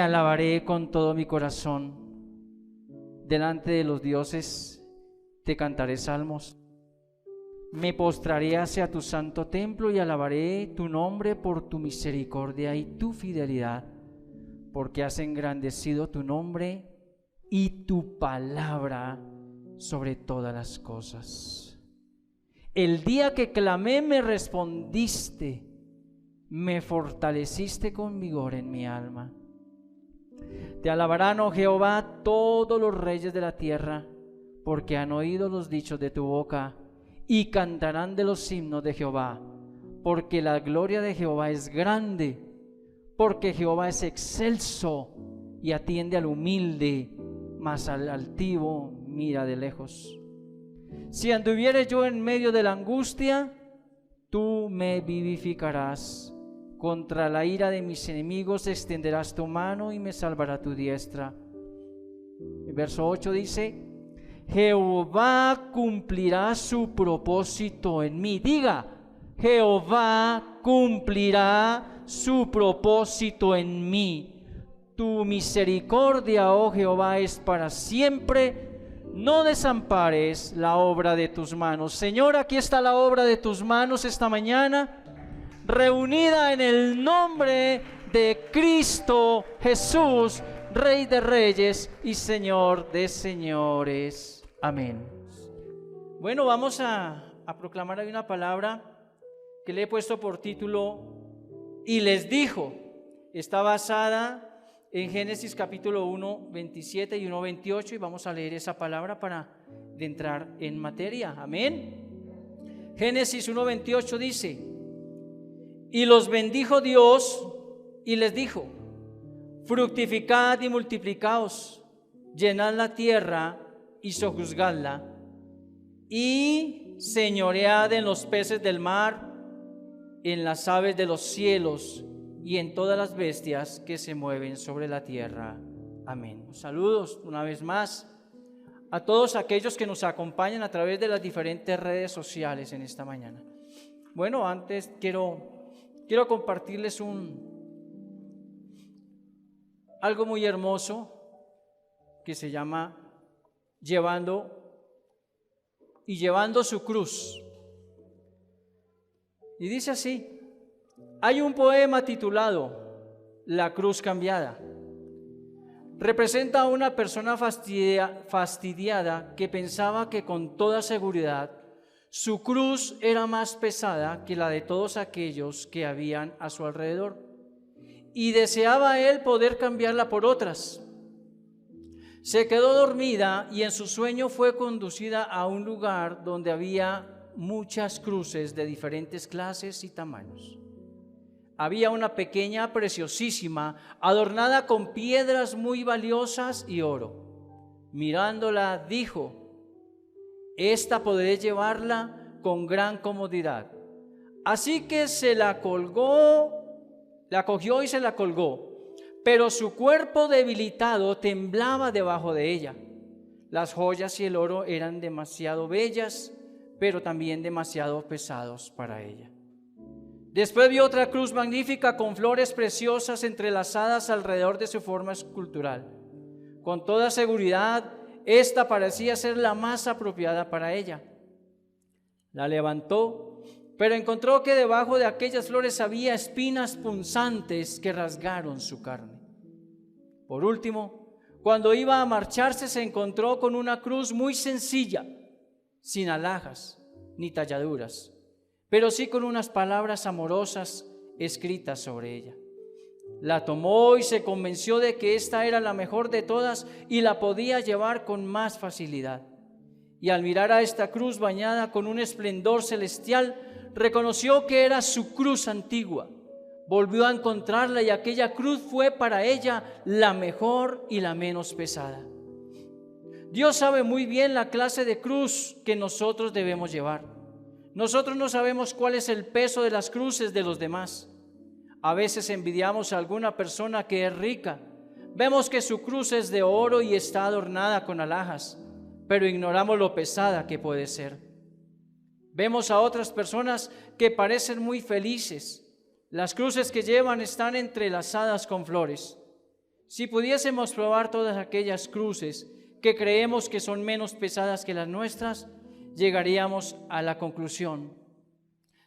alabaré con todo mi corazón. Delante de los dioses te cantaré salmos. Me postraré hacia tu santo templo y alabaré tu nombre por tu misericordia y tu fidelidad, porque has engrandecido tu nombre y tu palabra sobre todas las cosas. El día que clamé me respondiste, me fortaleciste con vigor en mi alma. Te alabarán, oh Jehová, todos los reyes de la tierra, porque han oído los dichos de tu boca, y cantarán de los himnos de Jehová, porque la gloria de Jehová es grande, porque Jehová es excelso y atiende al humilde, mas al altivo mira de lejos. Si anduviere yo en medio de la angustia, tú me vivificarás. Contra la ira de mis enemigos extenderás tu mano y me salvará tu diestra. El verso 8 dice: Jehová cumplirá su propósito en mí. Diga: Jehová cumplirá su propósito en mí. Tu misericordia, oh Jehová, es para siempre. No desampares la obra de tus manos. Señor, aquí está la obra de tus manos esta mañana, reunida en el nombre de Cristo Jesús, Rey de Reyes y Señor de Señores. Amén. Bueno, vamos a proclamar hoy una palabra que le he puesto por título "Y les dijo". Está basada en Génesis capítulo 1, 27 y 1, 28, y vamos a leer esa palabra para entrar en materia. Amén. Génesis 1, 28 dice: Y los bendijo Dios y les dijo: fructificad y multiplicaos, llenad la tierra y sojuzgadla, y señoread en los peces del mar, en las aves de los cielos y en todas las bestias que se mueven sobre la tierra. Amén. Saludos una vez más a todos aquellos que nos acompañan a través de las diferentes redes sociales en esta mañana. Bueno, antes quiero compartirles algo muy hermoso que se llama llevando su cruz. Y dice así: hay un poema titulado La cruz cambiada. Representa a una persona fastidiada que pensaba que con toda seguridad su cruz era más pesada que la de todos aquellos que habían a su alrededor, y deseaba él poder cambiarla por otras. Se quedó dormida y en su sueño fue conducida a un lugar donde había muchas cruces de diferentes clases y tamaños. Había una pequeña, preciosísima, adornada con piedras muy valiosas y oro. Mirándola, dijo: esta podré llevarla con gran comodidad. Así que la cogió y se la colgó, pero su cuerpo debilitado temblaba debajo de ella. Las joyas y el oro eran demasiado bellas, pero también demasiado pesados para ella. Después vio otra cruz magnífica con flores preciosas entrelazadas alrededor de su forma escultural. Con toda seguridad, esta parecía ser la más apropiada para ella. La levantó, pero encontró que debajo de aquellas flores había espinas punzantes que rasgaron su carne. Por último, cuando iba a marcharse, se encontró con una cruz muy sencilla, sin alhajas ni talladuras, pero sí con unas palabras amorosas escritas sobre ella. La tomó y se convenció de que esta era la mejor de todas y la podía llevar con más facilidad. Y al mirar a esta cruz bañada con un esplendor celestial, reconoció que era su cruz antigua. Volvió a encontrarla y aquella cruz fue para ella la mejor y la menos pesada. Dios sabe muy bien la clase de cruz que nosotros debemos llevar. Nosotros no sabemos cuál es el peso de las cruces de los demás. A veces envidiamos a alguna persona que es rica. Vemos que su cruz es de oro y está adornada con alhajas, pero ignoramos lo pesada que puede ser. Vemos a otras personas que parecen muy felices. Las cruces que llevan están entrelazadas con flores. Si pudiésemos probar todas aquellas cruces que creemos que son menos pesadas que las nuestras, llegaríamos a la conclusión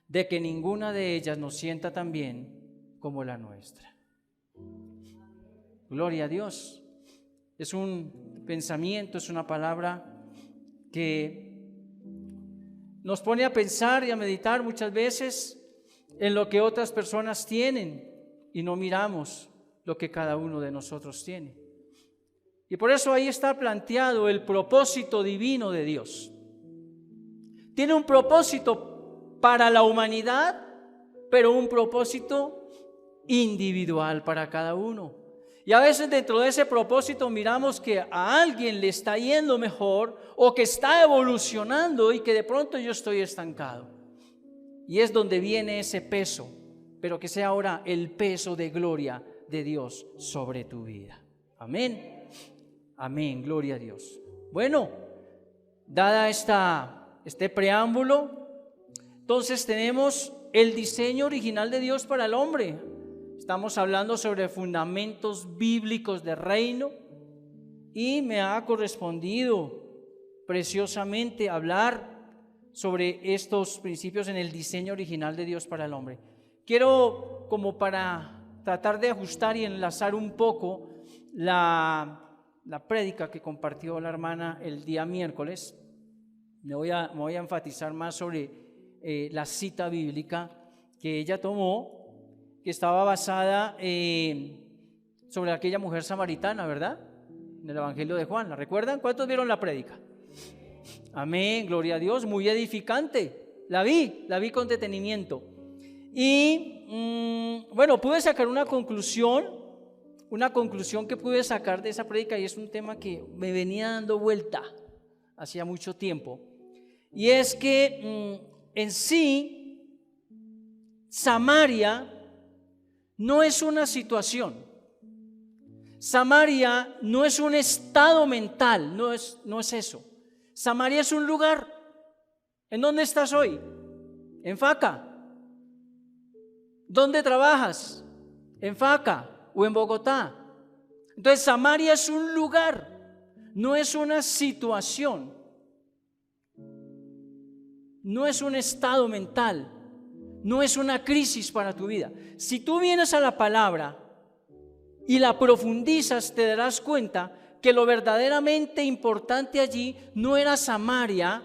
de que ninguna de ellas nos sienta tan bien como la nuestra. Gloria a Dios. Es un pensamiento, es una palabra que nos pone a pensar y a meditar muchas veces en lo que otras personas tienen y no miramos lo que cada uno de nosotros tiene. Y por eso ahí está planteado el propósito divino de Dios. Tiene un propósito para la humanidad, pero un propósito individual para cada uno. Y a veces dentro de ese propósito miramos que a alguien le está yendo mejor o que está evolucionando y que de pronto yo estoy estancado. Y es donde viene ese peso, pero que sea ahora el peso de gloria de Dios sobre tu vida. Amén. Amén, gloria a Dios. Bueno, dada este preámbulo, entonces tenemos el diseño original de Dios para el hombre. Estamos hablando sobre fundamentos bíblicos de reino y me ha correspondido preciosamente hablar sobre estos principios en el diseño original de Dios para el hombre. Quiero, como para tratar de ajustar y enlazar un poco la prédica que compartió la hermana el día miércoles, me voy a enfatizar más sobre la cita bíblica que ella tomó, que estaba basada sobre aquella mujer samaritana, ¿verdad? En el Evangelio de Juan, ¿la recuerdan? ¿Cuántos vieron la prédica? Amén, gloria a Dios, muy edificante. La vi con detenimiento. Y bueno, pude sacar una conclusión que pude sacar de esa prédica, y es un tema que me venía dando vuelta hacía mucho tiempo. Y es que en sí, Samaria no es una situación. Samaria no es un estado mental, no es eso. Samaria es un lugar. ¿En dónde estás hoy? En Faca. ¿Dónde trabajas? En Faca o en Bogotá. Entonces Samaria es un lugar, no es una situación, no es un estado mental, no es una crisis para tu vida. Si tú vienes a la palabra y la profundizas, te darás cuenta que lo verdaderamente importante allí no era Samaria,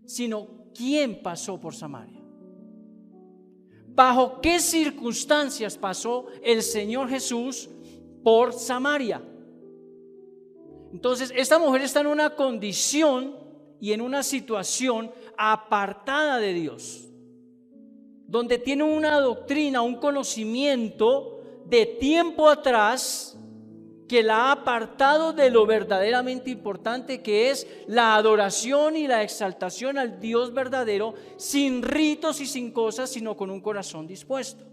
sino quién pasó por Samaria. ¿Bajo qué circunstancias pasó el Señor Jesús por Samaria? Entonces, esta mujer está en una condición y en una situación apartada de Dios, donde tiene una doctrina, un conocimiento de tiempo atrás que la ha apartado de lo verdaderamente importante, que es la adoración y la exaltación al Dios verdadero, sin ritos y sin cosas, sino con un corazón dispuesto.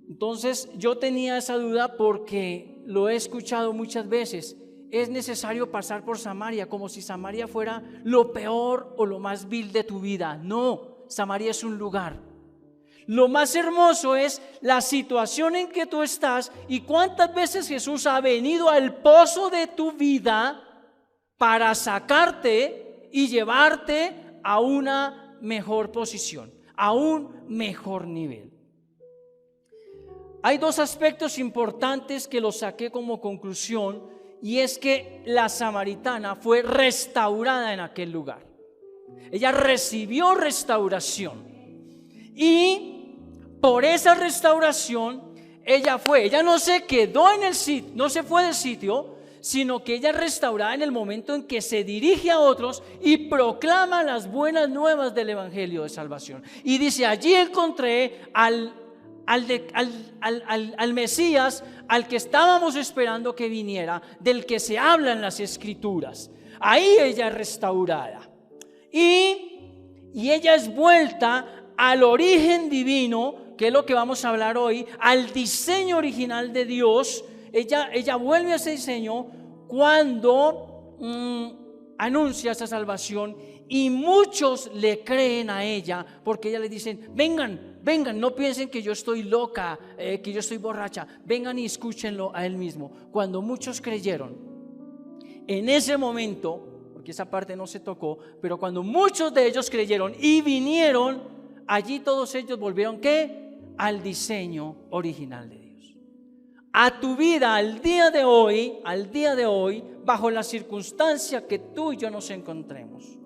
Entonces yo tenía esa duda porque lo he escuchado muchas veces. Es necesario pasar por Samaria, como si Samaria fuera lo peor o lo más vil de tu vida. No, Samaria es un lugar. Lo más hermoso es la situación en que tú estás y cuántas veces Jesús ha venido al pozo de tu vida para sacarte y llevarte a una mejor posición, a un mejor nivel. Hay dos aspectos importantes que los saqué como conclusión, y es que la samaritana fue restaurada en aquel lugar. Ella recibió restauración y por esa restauración ella no se quedó en el sitio, no se fue del sitio, sino que ella es restaurada en el momento en que se dirige a otros y proclama las buenas nuevas del Evangelio de salvación. Y dice: allí encontré al Mesías, al que estábamos esperando que viniera, del que se habla en las Escrituras. Ahí ella es restaurada y ella es vuelta al origen divino, que es lo que vamos a hablar hoy, al diseño original de Dios. Ella vuelve a ese diseño cuando anuncia esa salvación, y muchos le creen a ella porque ella le dicen: vengan, vengan, no piensen que yo estoy loca, que yo estoy borracha, vengan y escúchenlo a él mismo. Cuando muchos creyeron, en ese momento, porque esa parte no se tocó, pero cuando muchos de ellos creyeron y vinieron, allí todos ellos volvieron, ¿qué? Al diseño original de Dios. A tu vida, al día de hoy, bajo la circunstancia que tú y yo nos encontremos,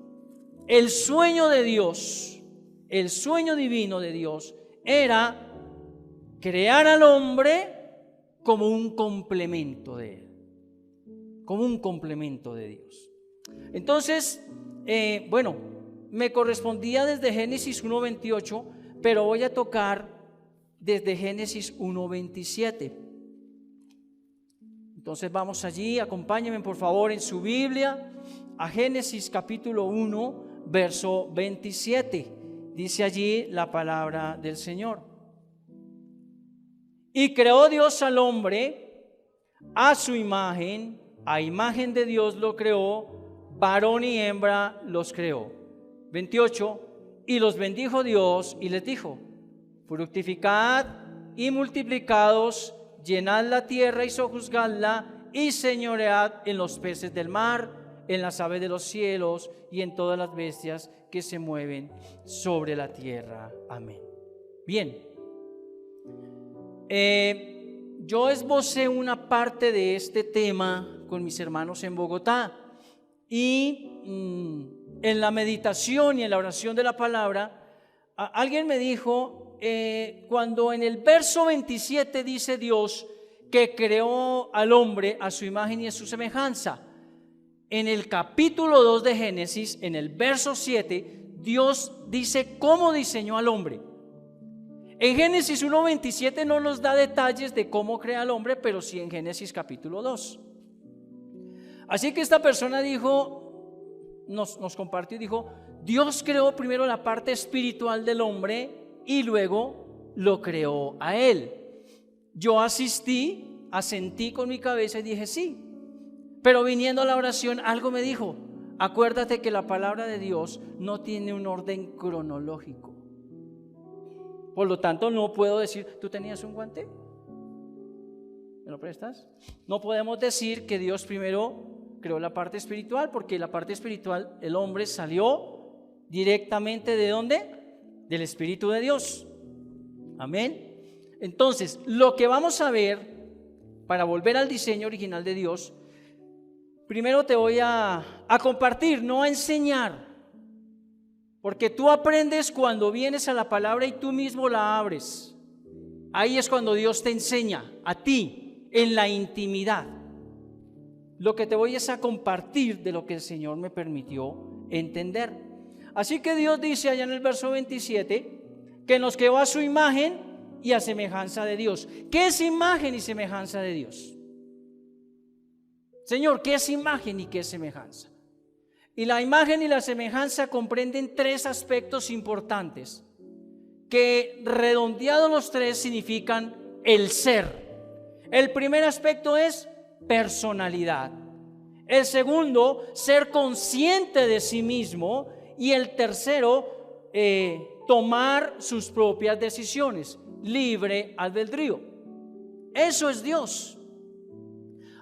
el sueño de Dios, el sueño divino de Dios era crear al hombre como un complemento de él, como un complemento de Dios. Entonces, me correspondía desde Génesis 1:28, pero voy a tocar desde Génesis 1:27. Entonces vamos allí, acompáñenme por favor en su Biblia a Génesis capítulo 1, verso 27. Dice allí la palabra del Señor. Y creó Dios al hombre a su imagen, a imagen de Dios lo creó, varón y hembra los creó. 28. Y los bendijo Dios y les dijo: fructificad y multiplicaos, llenad la tierra y sojuzgadla, y señoread en los peces del mar, en las aves de los cielos y en todas las bestias que se mueven sobre la tierra. Amén. Bien, yo esbocé una parte de este tema con mis hermanos en Bogotá, y en la meditación y en la oración de la palabra, alguien me dijo, cuando en el verso 27 dice Dios que creó al hombre a su imagen y a su semejanza, en el capítulo 2 de Génesis, en el verso 7, Dios dice cómo diseñó al hombre. En Génesis 1:27 no nos da detalles de cómo crea al hombre, pero sí en Génesis capítulo 2. Así que esta persona dijo, nos compartió y dijo: Dios creó primero la parte espiritual del hombre y luego lo creó a él. Yo asentí con mi cabeza y dije sí. Pero viniendo a la oración, algo me dijo: acuérdate que la palabra de Dios no tiene un orden cronológico. Por lo tanto, no puedo decir, ¿tú tenías un guante? ¿Me lo prestas? No podemos decir que Dios primero creó la parte espiritual, porque la parte espiritual, el hombre salió directamente ¿de dónde? Del Espíritu de Dios. Amén. Entonces, lo que vamos a ver, para volver al diseño original de Dios, primero te voy a compartir, no a enseñar, porque tú aprendes cuando vienes a la palabra y tú mismo la abres. Ahí es cuando Dios te enseña a ti, en la intimidad. Lo que te voy es a compartir de lo que el Señor me permitió entender. Así que Dios dice allá en el verso 27 que nos creó a su imagen y a semejanza de Dios. ¿Qué es imagen y semejanza de Dios? Señor, ¿qué es imagen y qué es semejanza? Y la imagen y la semejanza comprenden tres aspectos importantes que, redondeados los tres, significan el ser. El primer aspecto es personalidad. El segundo, ser consciente de sí mismo. Y el tercero, tomar sus propias decisiones, libre albedrío. Eso es Dios.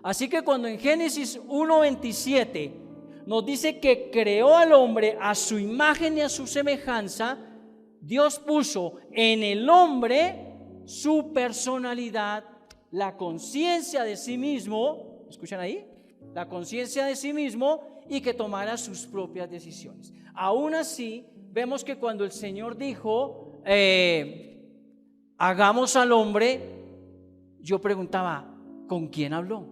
Así que cuando en Génesis 1:27 nos dice que creó al hombre a su imagen y a su semejanza, Dios puso en el hombre su personalidad, la conciencia de sí mismo, ¿escuchan ahí? La conciencia de sí mismo, y que tomara sus propias decisiones. Aún así, vemos que cuando el Señor dijo, hagamos al hombre, yo preguntaba, ¿con quién habló?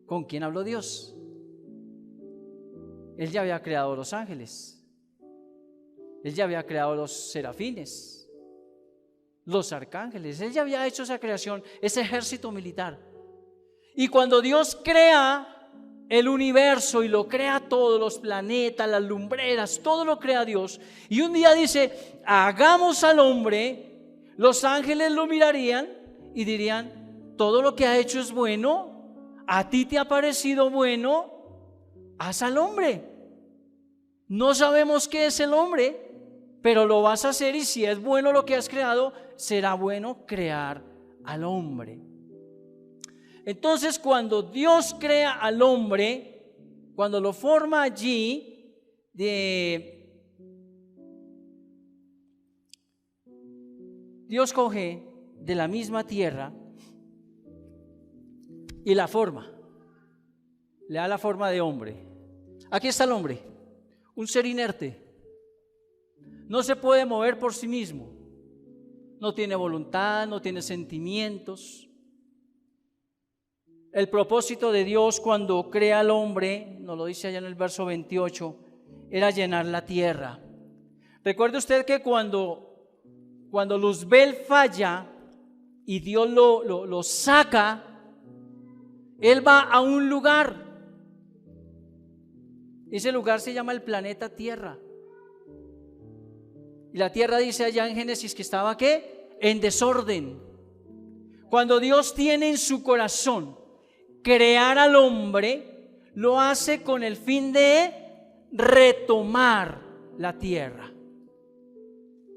¿Con quién habló Dios? Él ya había creado los ángeles, Él ya había creado los serafines, los arcángeles, Él ya había hecho esa creación, ese ejército militar. Y cuando Dios crea el universo y lo crea todo, los planetas, las lumbreras, todo lo crea Dios, y un día dice, hagamos al hombre, los ángeles lo mirarían y dirían, todo lo que ha hecho es bueno, a ti te ha parecido bueno, haz al hombre. No sabemos qué es el hombre, pero lo vas a hacer, y si es bueno lo que has creado, será bueno crear al hombre. Entonces, cuando Dios crea al hombre, cuando lo forma allí, Dios coge de la misma tierra y la forma, le da la forma de hombre. Aquí está el hombre, un ser inerte, no se puede mover por sí mismo, no tiene voluntad, no tiene sentimientos. El propósito de Dios cuando crea al hombre, nos lo dice allá en el verso 28, era llenar la tierra. Recuerde usted que cuando Luzbel falla y Dios lo saca, él va a un lugar. Ese lugar se llama el planeta Tierra. Y la tierra dice allá en Génesis que estaba ¿qué? En desorden. Cuando Dios tiene en su corazón crear al hombre, lo hace con el fin de retomar la tierra.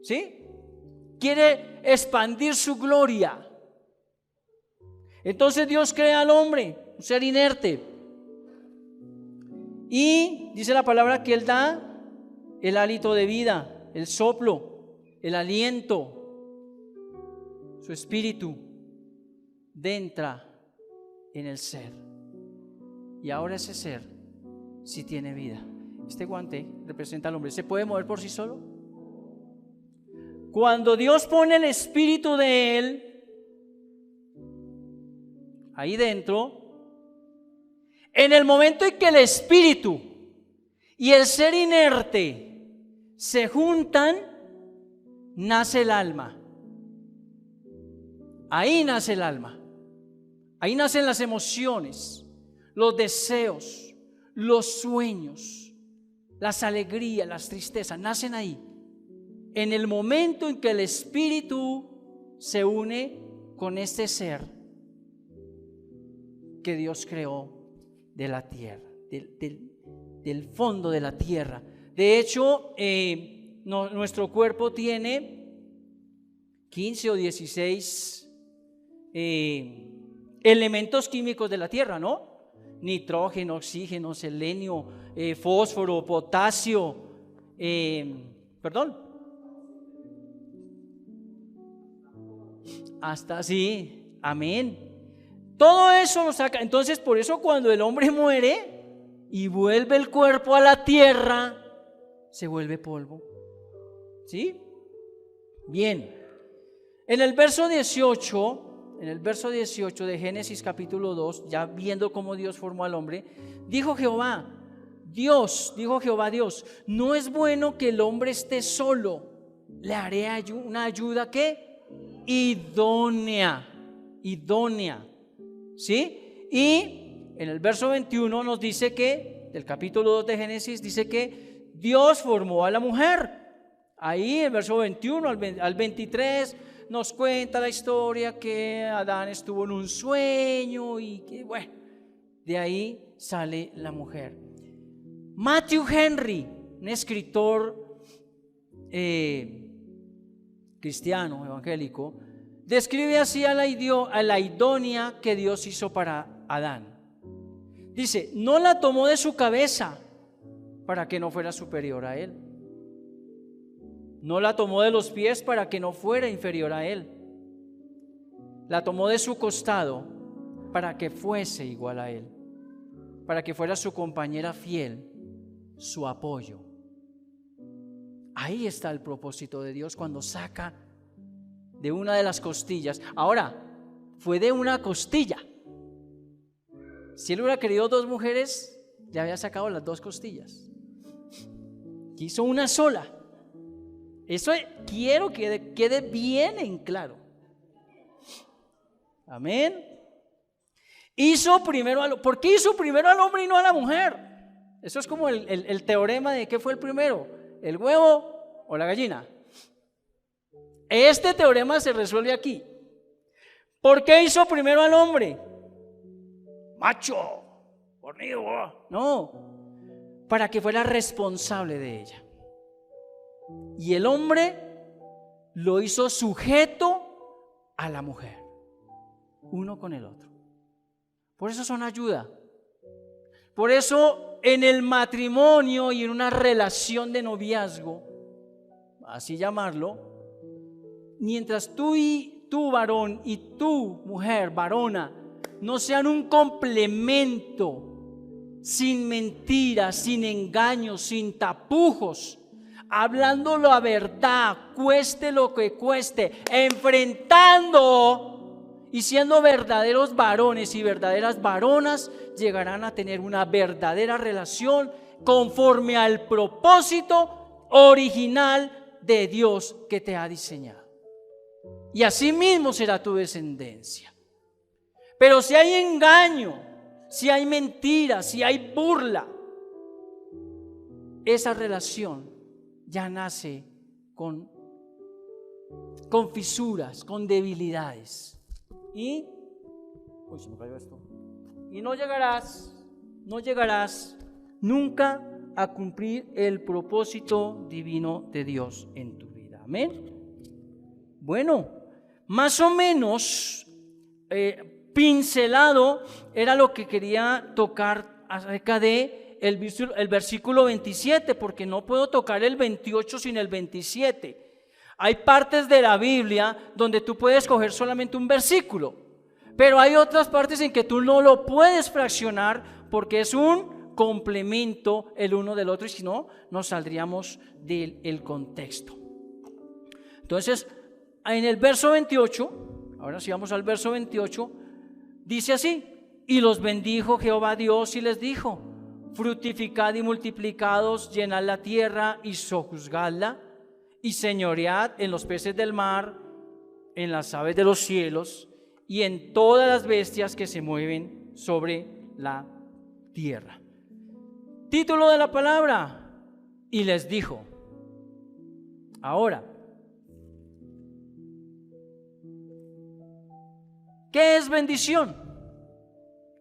¿Sí? Quiere expandir su gloria. Entonces Dios crea al hombre, un ser inerte. Y dice la palabra que Él da el hálito de vida, el soplo, el aliento, su espíritu entra en el ser. Y ahora ese ser sí tiene vida. Este guante representa al hombre. ¿Se puede mover por sí solo? Cuando Dios pone el espíritu de Él ahí dentro, en el momento en que el espíritu y el ser inerte se juntan, nace el alma. Ahí nace el alma. Ahí nacen las emociones, los deseos, los sueños, las alegrías, las tristezas, nacen ahí. En el momento en que el espíritu se une con este ser que Dios creó de la tierra, del fondo de la tierra. De hecho, nuestro cuerpo tiene 15 o 16 elementos químicos de la tierra, ¿no? Nitrógeno, oxígeno, selenio, fósforo, potasio, hasta así, amén. Todo eso lo saca. Entonces, por eso cuando el hombre muere y vuelve el cuerpo a la tierra, se vuelve polvo. ¿Sí? Bien. En el verso 18 de Génesis capítulo 2, ya viendo cómo Dios formó al hombre, dijo Jehová Dios, no es bueno que el hombre esté solo, le haré una ayuda ¿qué? Idónea. ¿Sí? Y en el verso 21 nos dice que, del capítulo 2 de Génesis, dice que Dios formó a la mujer. Ahí el verso 21 al 23 nos cuenta la historia que Adán estuvo en un sueño y que bueno, de ahí sale la mujer. Matthew Henry, un escritor cristiano, evangélico, describe así a la idónea que Dios hizo para Adán. Dice, no la tomó de su cabeza para que no fuera superior a él. No la tomó de los pies para que no fuera inferior a él. La tomó de su costado para que fuese igual a él, para que fuera su compañera fiel, su apoyo. Ahí está el propósito de Dios cuando saca de una de las costillas. Ahora, fue de una costilla. Si él hubiera querido dos mujeres, ya había sacado las dos costillas. Quiso una sola. Eso quiero que quede bien en claro. Amén. ¿Por qué hizo primero al hombre y no a la mujer? Eso es como el teorema de ¿qué fue el primero? ¿El huevo o la gallina? Este teorema se resuelve aquí. ¿Por qué hizo primero al hombre? Macho, fornido. No, para que fuera responsable de ella. y el hombre lo hizo sujeto a la mujer, uno con el otro. Por eso son ayuda. Por eso en el matrimonio y en una relación de noviazgo, así llamarlo, mientras tú varón y tú mujer, varona, no sean un complemento, sin mentiras, sin engaños, sin tapujos, hablando la verdad, cueste lo que cueste, enfrentando y siendo verdaderos varones y verdaderas varonas, llegarán a tener una verdadera relación conforme al propósito original de Dios que te ha diseñado. Y así mismo será tu descendencia. Pero si hay engaño, si hay mentira, si hay burla, esa relación ya nace con fisuras, con debilidades. Y se me cayó esto. Y no llegarás nunca a cumplir el propósito divino de Dios en tu vida. Amén. Bueno, más o menos pincelado era lo que quería tocar acerca de el versículo 27, porque no puedo tocar el 28 sin el 27. Hay partes de la Biblia donde tú puedes coger solamente un versículo, pero hay otras partes en que tú no lo puedes fraccionar porque es un complemento el uno del otro, y si no, nos saldríamos del contexto. Entonces, en el verso 28, ahora sí vamos al verso 28, dice así: y los bendijo Jehová Dios y les dijo: fructificad y multiplicados, llenad la tierra y sojuzgadla, y señoread en los peces del mar, en las aves de los cielos y en todas las bestias que se mueven sobre la tierra. Título de la palabra: y les dijo. Ahora, ¿qué es bendición?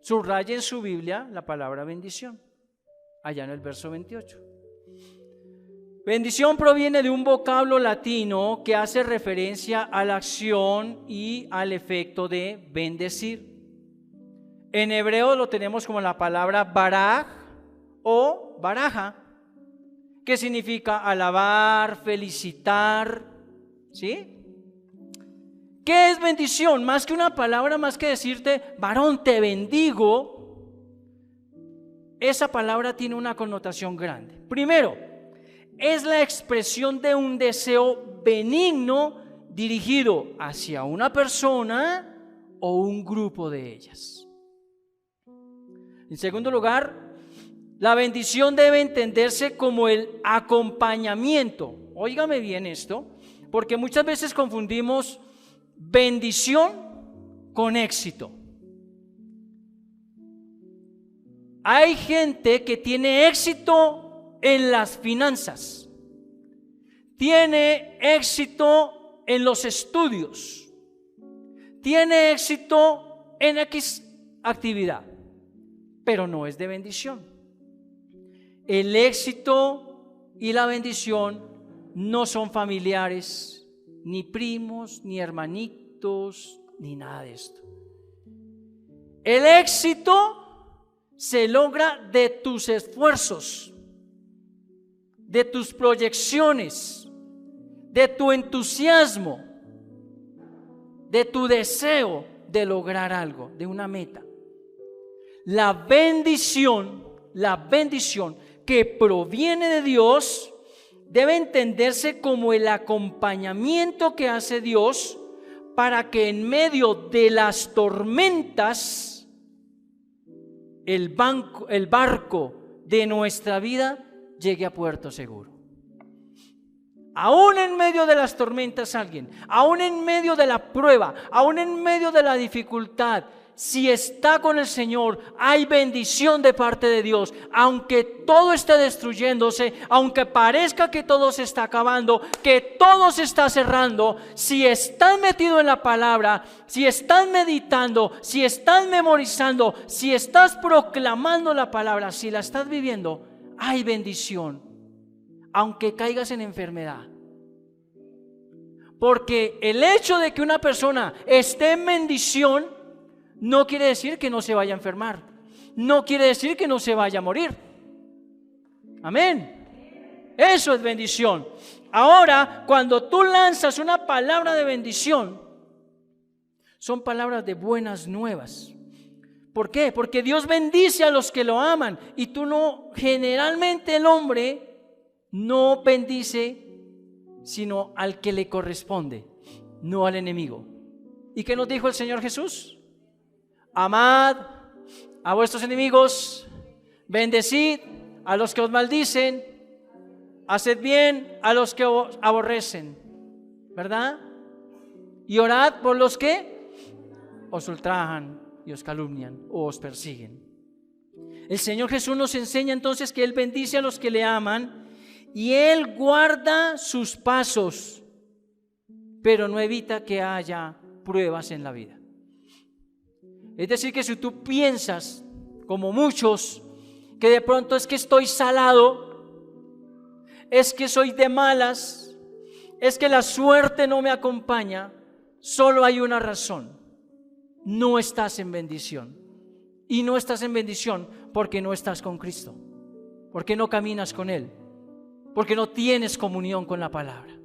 Subraya en su Biblia la palabra bendición, allá en el verso 28. Bendición proviene de un vocablo latino que hace referencia a la acción y al efecto de bendecir. En hebreo lo tenemos como la palabra baraj o baraja, que significa alabar, felicitar, ¿sí? ¿Qué es bendición? Más que una palabra, más que decirte, varón, te bendigo, esa palabra tiene una connotación grande. Primero, es la expresión de un deseo benigno dirigido hacia una persona o un grupo de ellas. En segundo lugar, la bendición debe entenderse como el acompañamiento. Óigame bien esto, porque muchas veces confundimos bendición con éxito. Hay gente que tiene éxito en las finanzas, tiene éxito en los estudios, tiene éxito en X actividad, pero no es de bendición. El éxito y la bendición no son familiares, ni primos, ni hermanitos, ni nada de esto. El éxito se logra de tus esfuerzos, de tus proyecciones, de tu entusiasmo, de tu deseo de lograr algo, de una meta. La bendición que proviene de Dios debe entenderse como el acompañamiento que hace Dios para que en medio de las tormentas el barco de nuestra vida llegue a puerto seguro. Aún en medio de las tormentas aún en medio de la prueba, aún en medio de la dificultad, si está con el Señor, hay bendición de parte de Dios. Aunque todo esté destruyéndose, aunque parezca que todo se está acabando, que todo se está cerrando, si estás metido en la palabra, si estás meditando, si estás memorizando, si estás proclamando la palabra, si la estás viviendo, hay bendición. aunque caigas en enfermedad. Porque el hecho de que una persona esté en bendición no quiere decir que no se vaya a enfermar. No quiere decir que no se vaya a morir. Amén. Eso es bendición. Ahora, cuando tú lanzas una palabra de bendición, son palabras de buenas nuevas. ¿Por qué? Porque Dios bendice a los que lo aman. Y tú no, generalmente el hombre no bendice sino al que le corresponde, no al enemigo. ¿Y qué nos dijo el Señor Jesús? Amad a vuestros enemigos, bendecid a los que os maldicen, haced bien a los que os aborrecen, ¿verdad? Y orad por los que os ultrajan y os calumnian o os persiguen. El Señor Jesús nos enseña entonces que Él bendice a los que le aman y Él guarda sus pasos, pero no evita que haya pruebas en la vida. Es decir, que si tú piensas, como muchos, que de pronto es que estoy salado, es que soy de malas, es que la suerte no me acompaña, solo hay una razón: no estás en bendición. Y no estás en bendición porque no estás con Cristo, porque no caminas con Él, porque no tienes comunión con la palabra.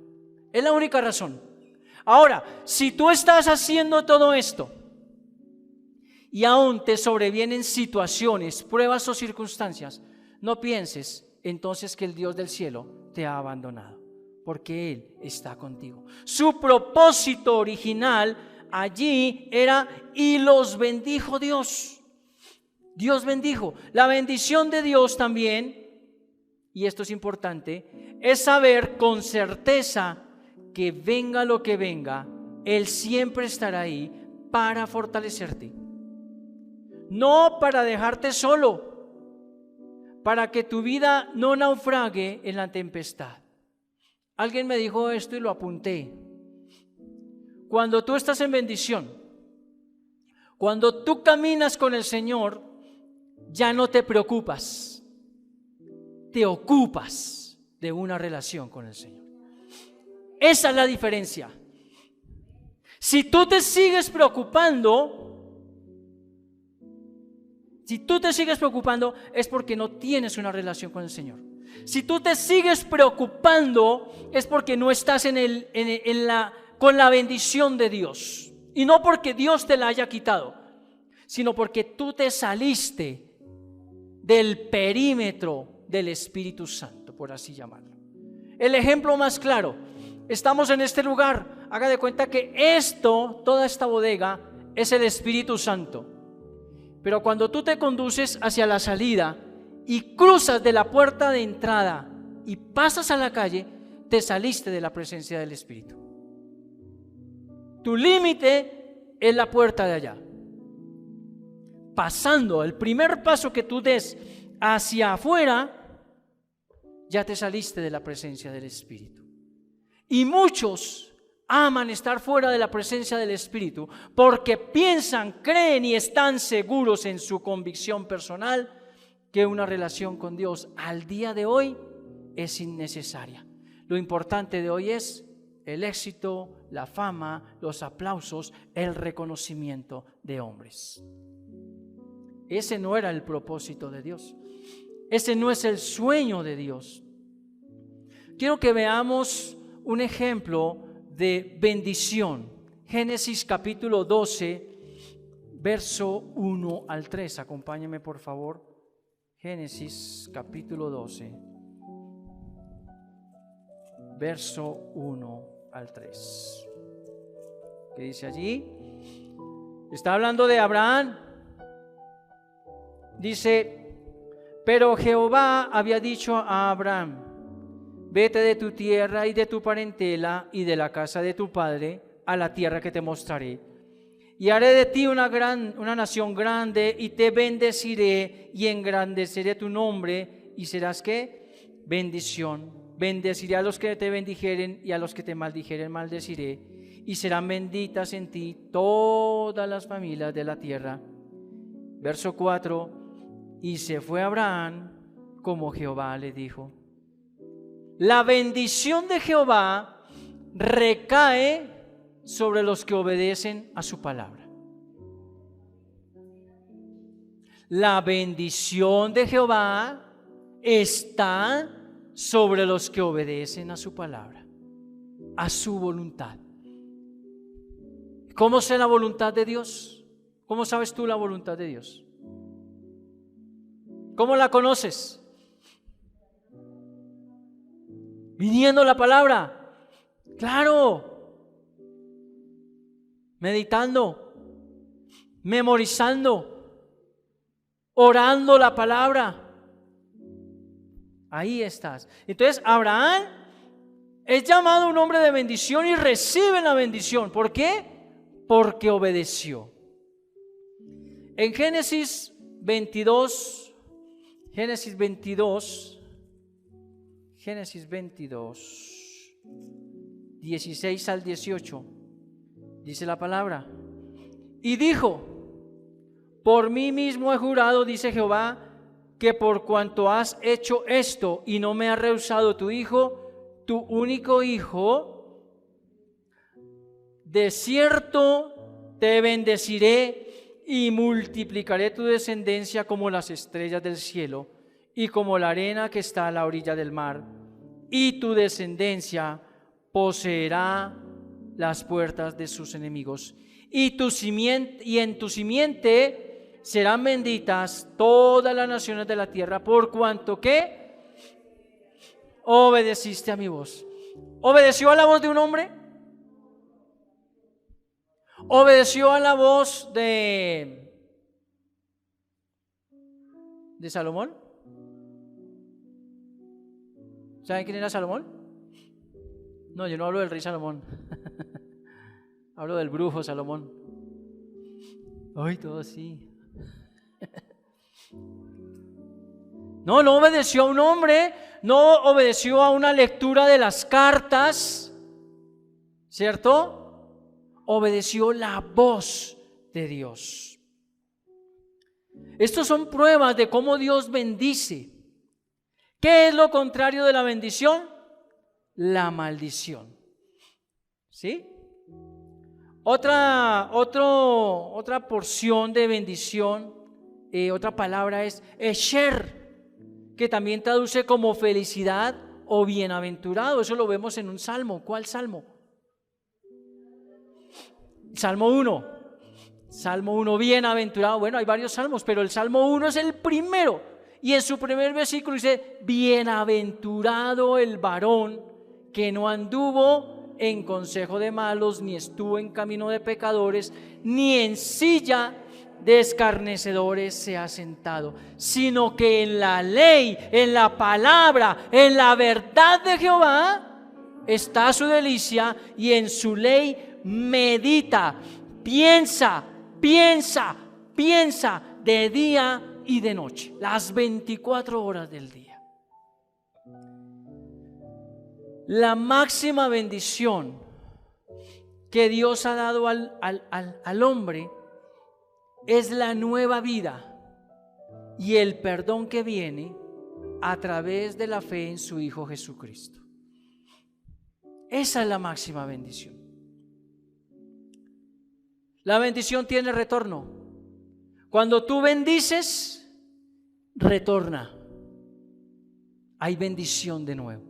Es la única razón. Ahora, si tú estás haciendo todo esto y aún te sobrevienen situaciones, pruebas o circunstancias, no pienses entonces que el Dios del cielo te ha abandonado, porque Él está contigo. Su propósito original allí era: y los bendijo Dios. Dios bendijo. La bendición de Dios también, y esto es importante, es saber con certeza que venga lo que venga, Él siempre estará ahí para fortalecerte. No para dejarte solo, para que tu vida no naufrague en la tempestad. Alguien me dijo esto y lo apunté. Cuando tú estás en bendición, cuando tú caminas con el Señor, ya no te preocupas, te ocupas de una relación con el Señor. Esa es la diferencia. Si tú te sigues preocupando, es porque no tienes una relación con el Señor. Si tú te sigues preocupando, es porque no estás con la bendición de Dios. Y no porque Dios te la haya quitado, sino porque tú te saliste del perímetro del Espíritu Santo, por así llamarlo. El ejemplo más claro: estamos en este lugar, haga de cuenta que toda esta bodega es el Espíritu Santo. Pero cuando tú te conduces hacia la salida y cruzas de la puerta de entrada y pasas a la calle, te saliste de la presencia del Espíritu. Tu límite es la puerta de allá. Pasando el primer paso que tú des hacia afuera, ya te saliste de la presencia del Espíritu. Y muchos aman estar fuera de la presencia del Espíritu porque piensan, creen y están seguros en su convicción personal que una relación con Dios al día de hoy es innecesaria. Lo importante de hoy es el éxito, la fama, los aplausos, el reconocimiento de hombres. Ese no era el propósito de Dios. Ese no es el sueño de Dios. Quiero que veamos un ejemplo de bendición. Génesis capítulo 12, verso 1 al 3. Acompáñenme por favor. Génesis capítulo 12, verso 1 al 3. ¿Qué dice allí? Está hablando de Abraham. Dice: pero Jehová había dicho a Abraham: vete de tu tierra y de tu parentela y de la casa de tu padre a la tierra que te mostraré. Y haré de ti una nación grande, y te bendeciré y engrandeceré tu nombre, y serás ¿qué? Bendición. Bendeciré a los que te bendijeren, y a los que te maldijeren maldeciré, y serán benditas en ti todas las familias de la tierra. Verso 4: y se fue Abraham como Jehová le dijo. La bendición de Jehová recae sobre los que obedecen a su palabra. La bendición de Jehová está sobre los que obedecen a su palabra, a su voluntad. ¿Cómo sé la voluntad de Dios? ¿Cómo sabes tú la voluntad de Dios? ¿Cómo la conoces? Viniendo la palabra, claro, meditando, memorizando, orando la palabra. Ahí estás. Entonces Abraham es llamado un hombre de bendición y recibe la bendición. ¿Por qué? Porque obedeció. En Génesis 22, 16 al 18, dice la palabra. Y dijo: por mí mismo he jurado, dice Jehová, que por cuanto has hecho esto y no me has rehusado tu hijo, tu único hijo, de cierto te bendeciré y multiplicaré tu descendencia como las estrellas del cielo y como la arena que está a la orilla del mar, y tu descendencia poseerá las puertas de sus enemigos, y en tu simiente serán benditas todas las naciones de la tierra, por cuanto que obedeciste a mi voz. ¿Obedeció a la voz de un hombre? ¿Obedeció a la voz de Salomón? ¿Saben quién era Salomón? No, yo no hablo del rey Salomón. Hablo del brujo Salomón. Ay, todo así. No obedeció a un hombre, no obedeció a una lectura de las cartas, ¿cierto? Obedeció la voz de Dios. Estos son pruebas de cómo Dios bendice. ¿Qué es lo contrario de la bendición? La maldición. ¿Sí? Otra porción de bendición, otra palabra es esher, que también traduce como felicidad o bienaventurado. Eso lo vemos en un salmo. ¿Cuál salmo? Salmo 1. Salmo 1, bienaventurado. Bueno, hay varios salmos, pero el Salmo 1 es el primero. Y en su primer versículo dice: bienaventurado el varón que no anduvo en consejo de malos, ni estuvo en camino de pecadores, ni en silla de escarnecedores se ha sentado, sino que en la ley, en la palabra, en la verdad de Jehová está su delicia, y en su ley medita, piensa de día y de noche, las 24 horas del día. La máxima bendición que Dios ha dado al hombre es la nueva vida y el perdón que viene a través de la fe en su Hijo Jesucristo. Esa es la máxima bendición. La bendición tiene retorno. Cuando tú bendices, retorna. Hay bendición de nuevo.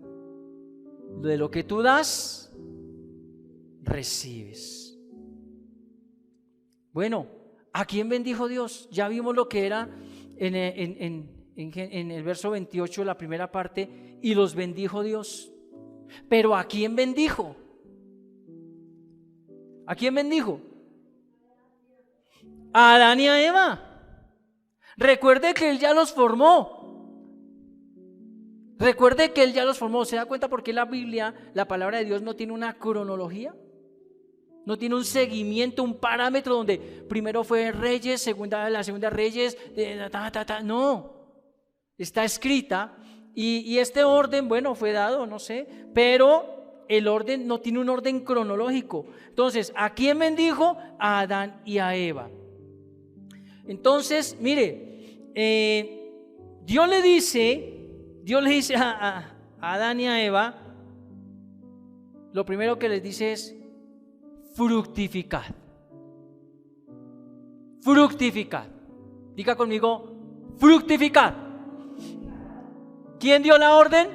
De lo que tú das, recibes. Bueno, ¿a quién bendijo Dios? Ya vimos lo que era en el verso 28, la primera parte, y los bendijo Dios. Pero ¿a quién bendijo? ¿A quién bendijo? A Adán y a Eva. Recuerde que Él ya los formó. Recuerde que Él ya los formó. ¿Se da cuenta por qué la Biblia, la palabra de Dios, no tiene una cronología? No tiene un seguimiento, un parámetro donde primero fue Reyes, la segunda Reyes, no. Está escrita y este orden, bueno, fue dado, no sé, pero el orden no tiene un orden cronológico. Entonces, ¿a quién bendijo? A Adán y a Eva. Entonces, mire, Dios le dice a a Adán y a Eva, lo primero que les dice es: fructificad. Fructificad. Diga conmigo: fructificad. ¿Quién dio la orden?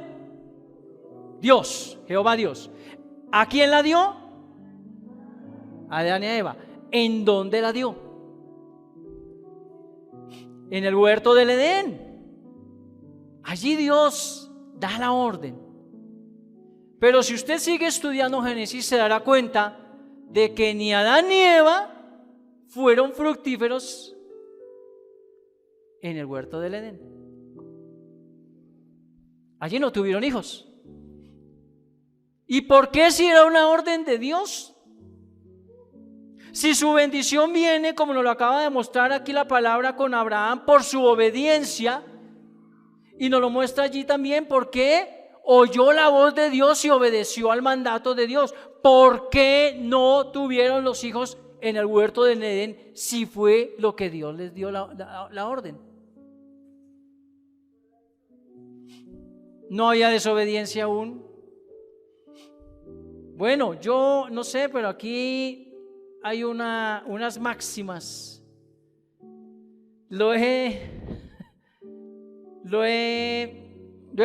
Dios, Jehová Dios. ¿A quién la dio? A Adán y a Eva. ¿En dónde la dio? En el huerto del Edén. Allí Dios da la orden. Pero si usted sigue estudiando Génesis, se dará cuenta de que ni Adán ni Eva fueron fructíferos en el huerto del Edén. Allí no tuvieron hijos. ¿Y por qué si era una orden de Dios? Si su bendición viene, como nos lo acaba de mostrar aquí la palabra con Abraham, por su obediencia, y nos lo muestra allí también porque oyó la voz de Dios y obedeció al mandato de Dios. ¿Por qué no tuvieron los hijos en el huerto de Edén si fue lo que Dios les dio la orden? ¿No había desobediencia aún? Bueno, yo no sé, pero aquí hay unas máximas. Lo he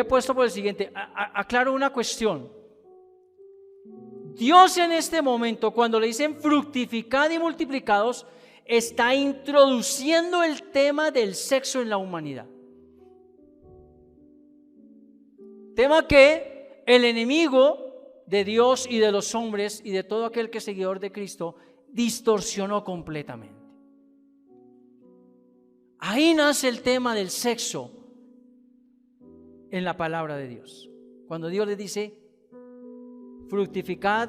puesto por el siguiente. Aclaro una cuestión. Dios en este momento, cuando le dicen fructificad y multiplicados, está introduciendo el tema del sexo en la humanidad. Tema que el enemigo de Dios y de los hombres y de todo aquel que es seguidor de Cristo distorsionó completamente. Ahí nace el tema del sexo en la palabra de Dios. Cuando Dios les dice: fructificad,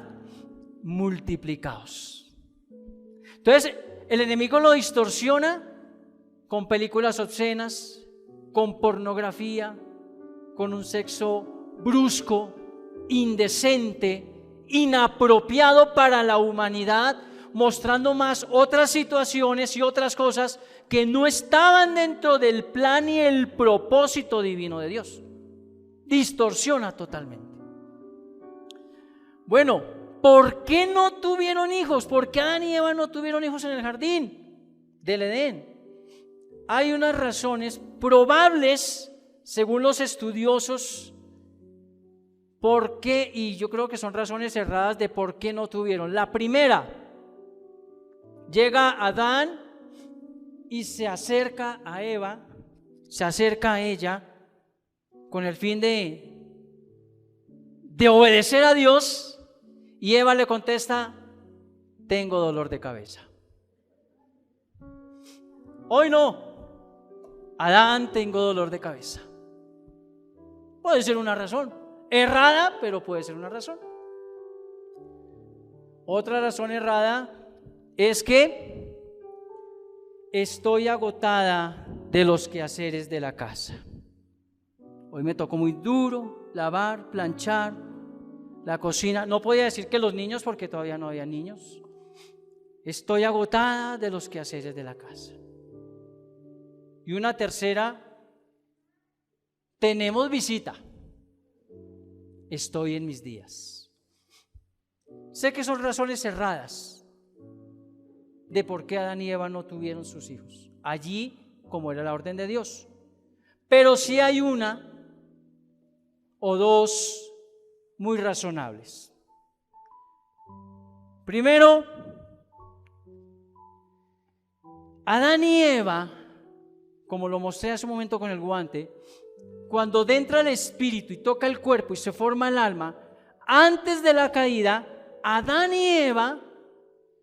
multiplicaos. Entonces el enemigo lo distorsiona con películas obscenas, con pornografía, con un sexo brusco, indecente, inapropiado para la humanidad, mostrando más otras situaciones y otras cosas que no estaban dentro del plan y el propósito divino de Dios. Distorsiona totalmente. Bueno, ¿por qué no tuvieron hijos? ¿Por qué Adán y Eva no tuvieron hijos en el jardín del Edén? Hay unas razones probables, según los estudiosos, por qué, y yo creo que son razones erradas de por qué no tuvieron. La primera: llega Adán y se acerca a Eva, se acerca a ella con el fin de obedecer a Dios, y Eva le contesta: tengo dolor de cabeza. Hoy no. Adán, tengo dolor de cabeza. Puede ser una razón errada, pero puede ser una razón. Otra razón errada es que estoy agotada de los quehaceres de la casa. Hoy me tocó muy duro lavar, planchar, la cocina. No podía decir que los niños, porque todavía no había niños. Estoy agotada de los quehaceres de la casa. Y una tercera: tenemos visita. Estoy en mis días. Sé que son razones erradas de por qué Adán y Eva no tuvieron sus hijos allí, como era la orden de Dios. Pero sí hay una o dos muy razonables. Primero, Adán y Eva, como lo mostré hace un momento con el guante, cuando entra el espíritu y toca el cuerpo y se forma el alma, antes de la caída, Adán y Eva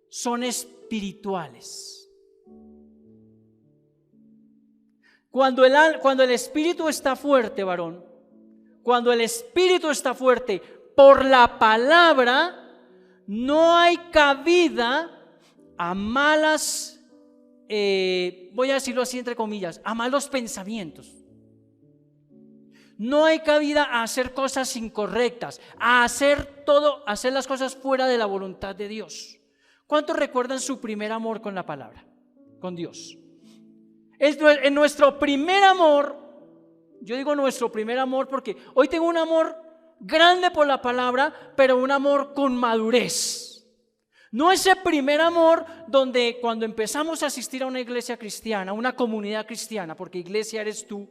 son espirituales. Cuando el espíritu está fuerte, varón, cuando el espíritu está fuerte por la palabra, no hay cabida a malas, voy a decirlo así entre comillas, a malos pensamientos. No hay cabida a hacer cosas incorrectas, a hacer las cosas fuera de la voluntad de Dios. ¿Cuántos recuerdan su primer amor con la palabra, con Dios? En nuestro primer amor Yo digo nuestro primer amor porque hoy tengo un amor grande por la palabra, pero un amor con madurez. No ese primer amor donde cuando empezamos a asistir a una iglesia cristiana, una comunidad cristiana, porque iglesia eres tú,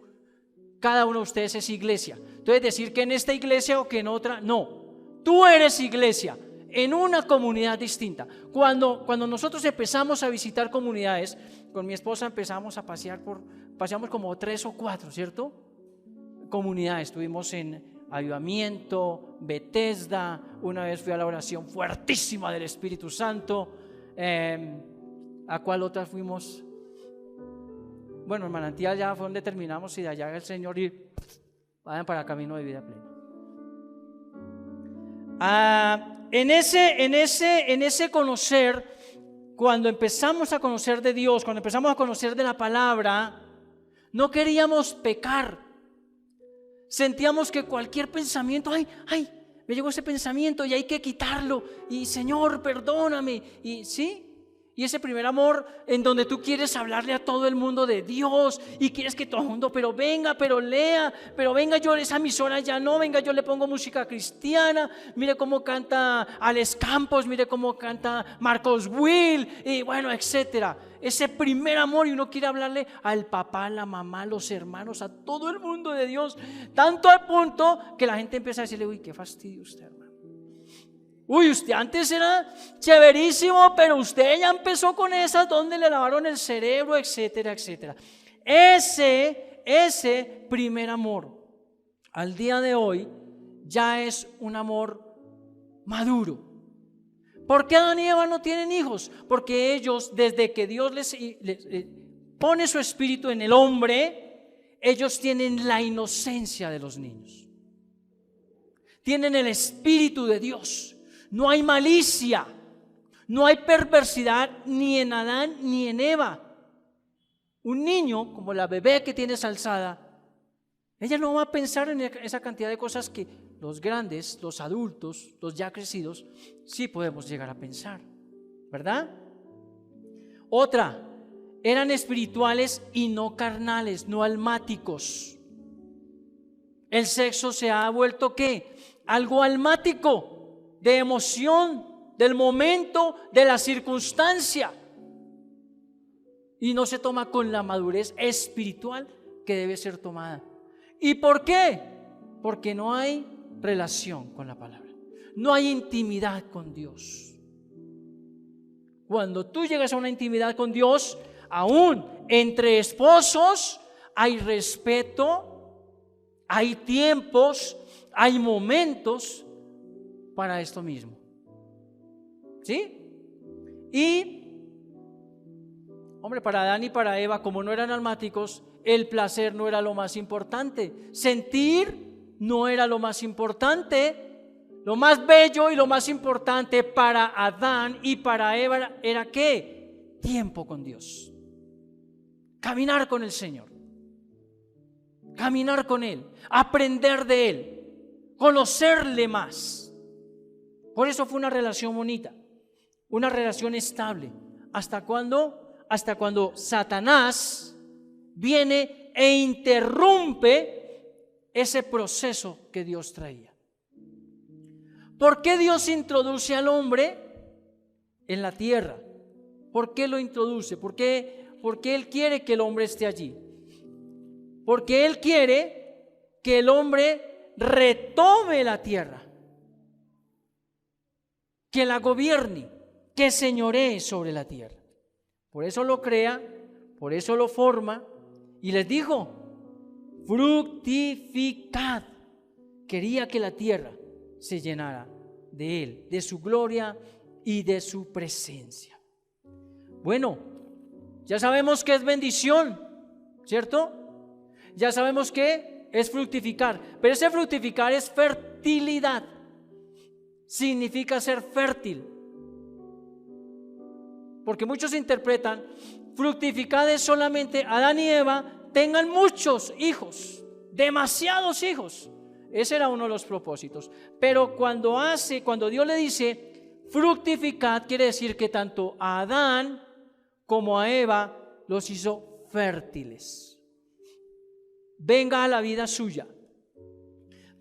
cada uno de ustedes es iglesia. Entonces decir que en esta iglesia o que en otra, no. Tú eres iglesia en una comunidad distinta. Cuando nosotros empezamos a visitar comunidades, con mi esposa empezamos a paseamos como 3 o 4, ¿cierto? Comunidades, estuvimos en Avivamiento, Bethesda, una vez fui a la oración fuertísima del Espíritu Santo. ¿A cuál otra fuimos? Bueno, en Manantial ya fue donde terminamos y de allá el Señor y vayan para Camino de Vida Plena. En ese conocer, cuando empezamos a conocer de Dios, cuando empezamos a conocer de la palabra, no queríamos pecar. Sentíamos que cualquier pensamiento, me llegó ese pensamiento y hay que quitarlo. Y Señor, perdóname. Y sí, y ese primer amor en donde tú quieres hablarle a todo el mundo de Dios y quieres que todo el mundo, pero venga, pero lea, pero venga, yo esa emisora ya no, venga, yo le pongo música cristiana, mire cómo canta Alex Campos, mire cómo canta Marcos Will, y bueno, etcétera. Ese primer amor, y uno quiere hablarle al papá, a la mamá, a los hermanos, a todo el mundo de Dios, tanto al punto que la gente empieza a decirle, uy, qué fastidio usted, hermano. Uy, usted antes era chéverísimo, pero usted ya empezó con esas donde le lavaron el cerebro, etcétera, etcétera. Ese primer amor, al día de hoy, ya es un amor maduro. ¿Por qué Adán y Eva no tienen hijos? Porque ellos, desde que Dios les pone su espíritu en el hombre, ellos tienen la inocencia de los niños. Tienen el espíritu de Dios. No hay malicia, no hay perversidad ni en Adán ni en Eva. Un niño, como la bebé que tienes alzada, ella no va a pensar en esa cantidad de cosas que los grandes, los adultos, los ya crecidos, sí podemos llegar a pensar, ¿verdad? Otra, eran espirituales y no carnales, no almáticos. El sexo se ha vuelto ¿qué? Algo almático, de emoción, del momento, de la circunstancia, y no se toma con la madurez espiritual que debe ser tomada. ¿Y por qué? Porque no hay relación con la palabra, no hay intimidad con Dios. Cuando tú llegas a una intimidad con Dios, aún entre esposos hay respeto, hay tiempos, hay momentos para esto mismo, ¿sí? Y, hombre, para Adán y para Eva, como no eran almáticos, el placer no era lo más importante, sentir no era lo más importante. Lo más bello y lo más importante para Adán y para Eva era ¿qué? Tiempo con Dios, caminar con el Señor, caminar con Él, aprender de Él, conocerle más. Por eso fue una relación bonita, una relación estable. ¿Hasta cuándo? Hasta cuando Satanás viene e interrumpe ese proceso que Dios traía. ¿Por qué Dios introduce al hombre en la tierra? ¿Por qué lo introduce? ¿Por qué Él quiere que el hombre esté allí? Porque Él quiere que el hombre retome la tierra, que la gobierne, que señoree sobre la tierra. Por eso lo crea, por eso lo forma, y les dijo, fructificad. Quería que la tierra se llenara de Él, de su gloria y de su presencia. Bueno, ya sabemos que es bendición, ¿cierto? Ya sabemos que es fructificar, pero ese fructificar es fertilidad. Significa ser fértil, porque muchos interpretan fructificar es solamente Adán y Eva tengan muchos hijos, demasiados hijos. Ese era uno de los propósitos. Pero cuando Dios le dice fructificad, quiere decir que tanto a Adán como a Eva los hizo fértiles. venga a la vida suya.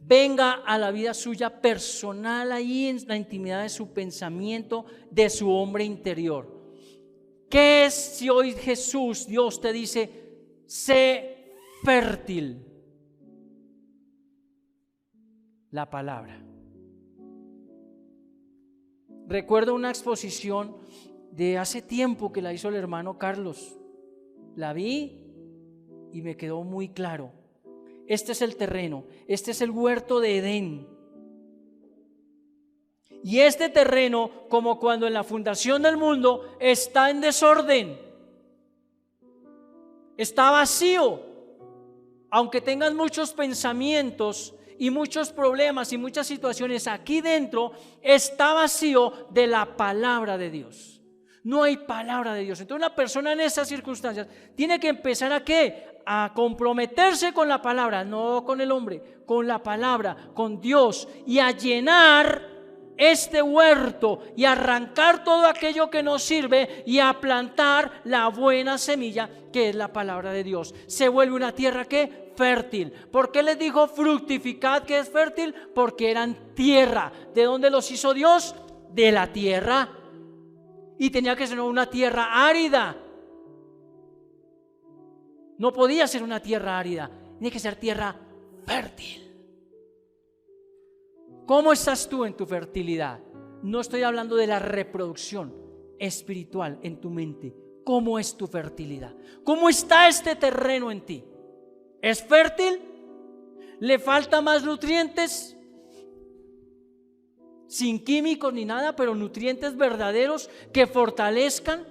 Venga a la vida suya personal, ahí en la intimidad de su pensamiento, de su hombre interior. ¿Qué es si hoy Jesús, Dios te dice, sé fértil? La palabra. Recuerdo una exposición de hace tiempo que la hizo el hermano Carlos. La vi y me quedó muy claro. Este es el terreno, este es el huerto de Edén. Y este terreno, como cuando en la fundación del mundo, está en desorden, está vacío. Aunque tengas muchos pensamientos y muchos problemas y muchas situaciones, aquí dentro está vacío de la palabra de Dios. No hay palabra de Dios. Entonces una persona en esas circunstancias tiene que empezar ¿a qué? A comprometerse con la palabra, no con el hombre, con la palabra, con Dios, y a llenar este huerto y arrancar todo aquello que no sirve y a plantar la buena semilla que es la palabra de Dios. Se vuelve una tierra ¿qué? Fértil. ¿Por qué les dijo fructificad que es fértil? Porque eran tierra. ¿De dónde los hizo Dios? De la tierra. Y tenía que ser una tierra árida. No podía ser una tierra árida, tiene que ser tierra fértil. ¿Cómo estás tú en tu fertilidad? No estoy hablando de la reproducción espiritual en tu mente. ¿Cómo es tu fertilidad? ¿Cómo está este terreno en ti? ¿Es fértil? ¿Le falta más nutrientes? Sin químicos ni nada, pero nutrientes verdaderos que fortalezcan.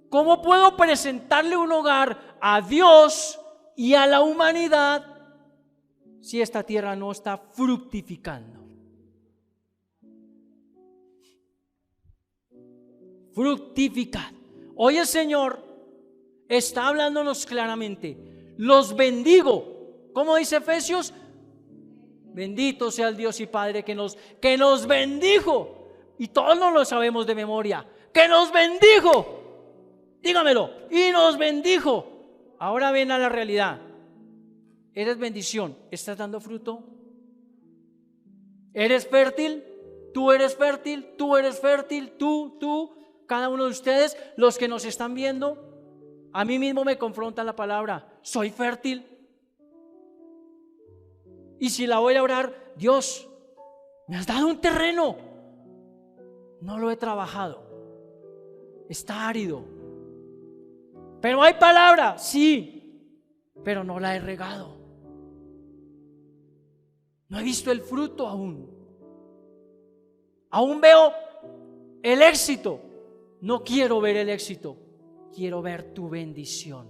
¿Cómo puedo presentarle un hogar a Dios y a la humanidad si esta tierra no está fructificando? Fructificad. Hoy el Señor está hablándonos claramente. Los bendigo. ¿Cómo dice Efesios? Bendito sea el Dios y Padre que nos bendijo. Y todos no lo sabemos de memoria. Que nos bendijo. Dígamelo. Y nos bendijo. Ahora ven a la realidad. ¿Eres bendición? ¿Estás dando fruto? ¿Eres fértil? ¿Tú eres fértil? ¿Tú eres fértil? ¿Tú? Cada uno de ustedes, los que nos están viendo, a mí mismo me confronta la palabra. ¿Soy fértil? Y si la voy a orar, Dios, me has dado un terreno. No lo he trabajado. Está árido. Pero hay palabra, sí, pero no la he regado. No he visto el fruto aún. Aún veo el éxito. No quiero ver el éxito. Quiero ver tu bendición.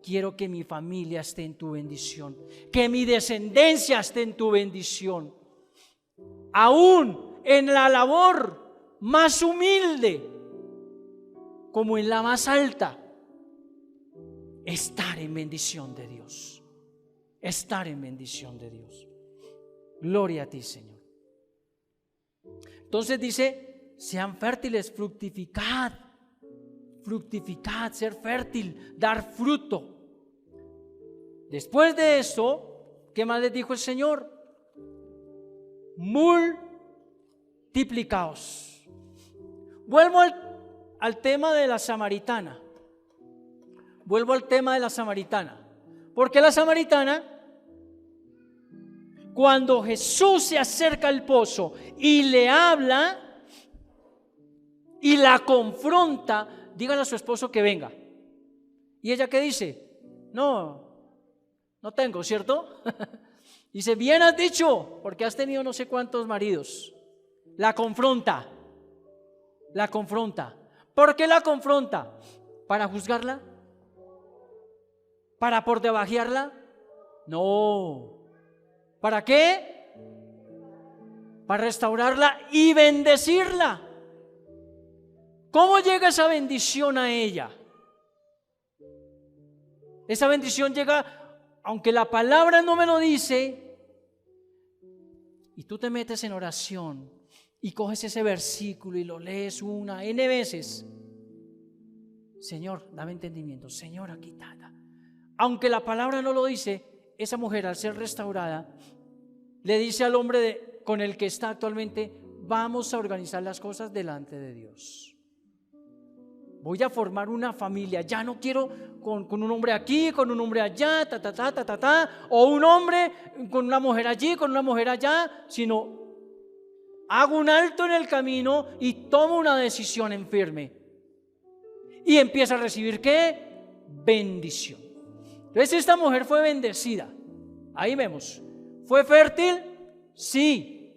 Quiero que mi familia esté en tu bendición. Que mi descendencia esté en tu bendición. Aún en la labor más humilde como en la más alta. Estar en bendición de Dios. Estar en bendición de Dios. Gloria a ti, Señor. Entonces dice, sean fértiles, fructificad. Fructificad, ser fértil, dar fruto. Después de eso, ¿qué más les dijo el Señor? Multiplicaos. Vuelvo al tema de la samaritana. Porque la samaritana, cuando Jesús se acerca al pozo y le habla y la confronta, dígale a su esposo que venga. ¿Y ella qué dice? No tengo, ¿cierto? Dice, bien has dicho, porque has tenido no sé cuántos maridos. La confronta. ¿Por qué la confronta? ¿Para juzgarla? ¿Para por debajearla? No. ¿Para qué? Para restaurarla y bendecirla. ¿Cómo llega esa bendición a ella? Esa bendición llega, aunque la palabra no me lo dice, y tú te metes en oración y coges ese versículo y lo lees N veces. Señor, dame entendimiento. Señor, aquí está. aunque la palabra no lo dice, esa mujer al ser restaurada, le dice al hombre con el que está actualmente: vamos a organizar las cosas delante de Dios. Voy a formar una familia. Ya no quiero con un hombre aquí, con un hombre allá, o un hombre con una mujer allí, con una mujer allá, sino hago un alto en el camino y tomo una decisión en firme. Y empieza a recibir ¿qué? Bendición. Entonces esta mujer fue bendecida. Ahí vemos. ¿Fue fértil? Sí.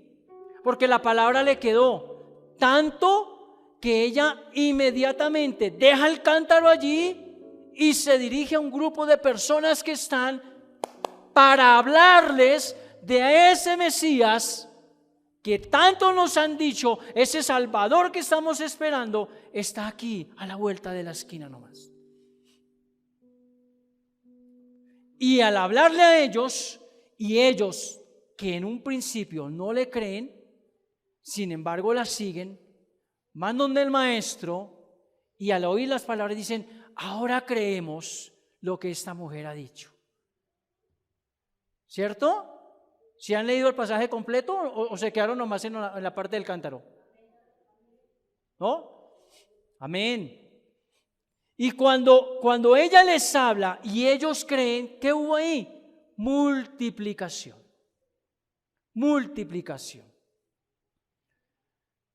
Porque la palabra le quedó tanto que ella inmediatamente deja el cántaro allí y se dirige a un grupo de personas que están para hablarles de ese Mesías que tanto nos han dicho, ese Salvador que estamos esperando, está aquí a la vuelta de la esquina nomás. Y al hablarle a ellos, y ellos que en un principio no le creen, sin embargo la siguen, van donde el maestro y al oír las palabras dicen: ahora creemos lo que esta mujer ha dicho. ¿Cierto? ¿Si han leído el pasaje completo o se quedaron nomás en la parte del cántaro? ¿No? Amén. Y cuando ella les habla y ellos creen, ¿qué hubo ahí? Multiplicación. Multiplicación.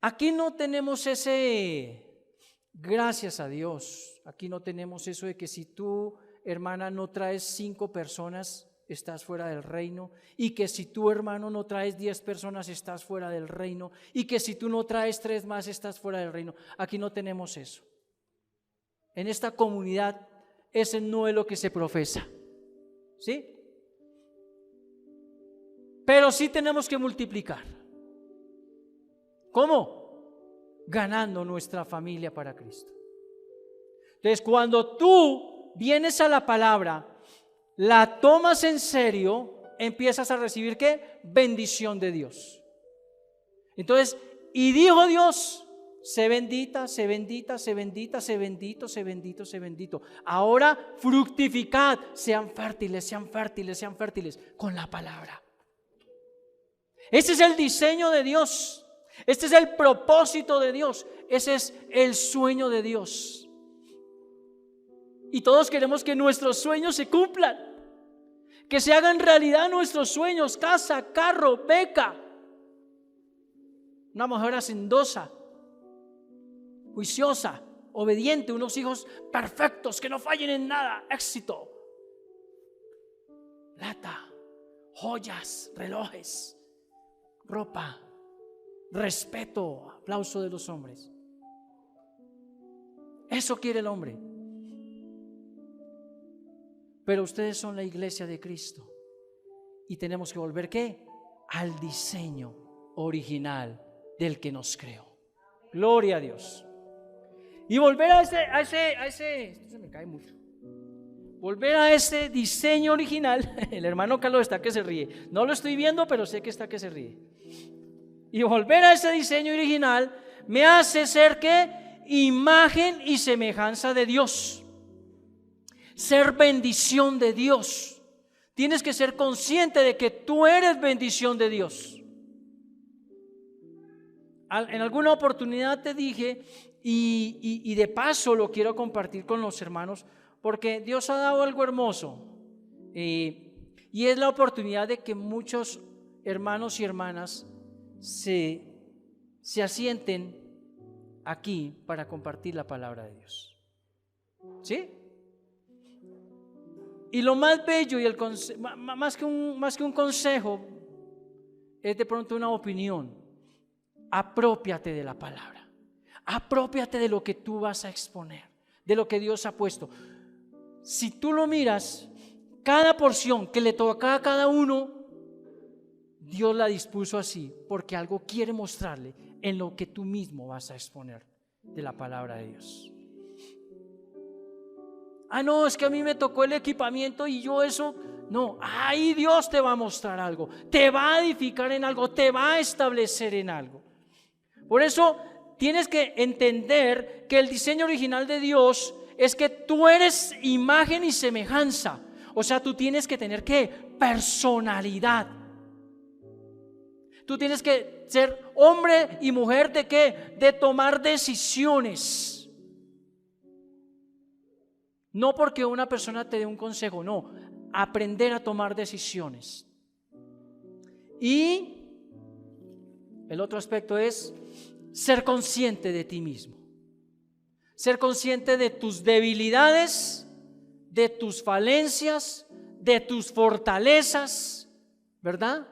Aquí no tenemos gracias a Dios, aquí no tenemos eso de que si tú, hermana, no traes 5 personas, estás fuera del reino, y que si tú, hermano, no traes 10 personas, estás fuera del reino, y que si tú no traes 3 más, estás fuera del reino. Aquí no tenemos eso. En esta comunidad ese no es lo que se profesa, ¿sí? Pero sí tenemos que multiplicar. ¿Cómo? Ganando nuestra familia para Cristo. Entonces, cuando tú vienes a la palabra, la tomas en serio, empiezas a recibir ¿qué? Bendición de Dios. Entonces, y dijo Dios: sé bendita, sé bendita, sé bendita, sé bendito, sé bendito, sé bendito. Ahora fructificad, sean fértiles, sean fértiles, sean fértiles con la palabra. Ese es el diseño de Dios. Este es el propósito de Dios. Ese es el sueño de Dios. Y todos queremos que nuestros sueños se cumplan, que se hagan realidad nuestros sueños: casa, carro, beca, una mujer hacendosa, juiciosa, obediente, unos hijos perfectos que no fallen en nada, éxito, plata, joyas, relojes, ropa, respeto, aplauso de los hombres. Eso quiere el hombre. Pero ustedes son la iglesia de Cristo y tenemos que volver ¿qué? Al diseño original del que nos creó. Gloria a Dios. Y volver a ese esto se me cae mucho. Volver a ese diseño original. El hermano Carlos está que se ríe. No lo estoy viendo, pero sé que está que se ríe. Y volver a ese diseño original me hace ser ¿qué? Imagen y semejanza de Dios. Ser bendición de Dios. Tienes que ser consciente de que tú eres bendición de Dios. En alguna oportunidad te dije, y de paso lo quiero compartir con los hermanos, porque Dios ha dado algo hermoso, y es la oportunidad de que muchos hermanos y hermanas se asienten aquí para compartir la palabra de Dios. ¿Sí? Y lo más bello y más que un consejo es de pronto una opinión. Aprópiate de la palabra, aprópiate de lo que tú vas a exponer, de lo que Dios ha puesto. Si tú lo miras, cada porción que le toca a cada uno, Dios la dispuso así, porque algo quiere mostrarle en lo que tú mismo vas a exponer de la palabra de Dios. No, es que a mí me tocó el equipamiento y yo eso, no, ahí Dios te va a mostrar algo, te va a edificar en algo, te va a establecer en algo. Por eso tienes que entender que el diseño original de Dios es que tú eres imagen y semejanza. O sea, tú tienes que tener ¿qué? Personalidad. Tú tienes que ser hombre y mujer ¿de qué? De tomar decisiones. No porque una persona te dé un consejo, no. Aprender a tomar decisiones. Y el otro aspecto es ser consciente de ti mismo. Ser consciente de tus debilidades, de tus falencias, de tus fortalezas, ¿verdad?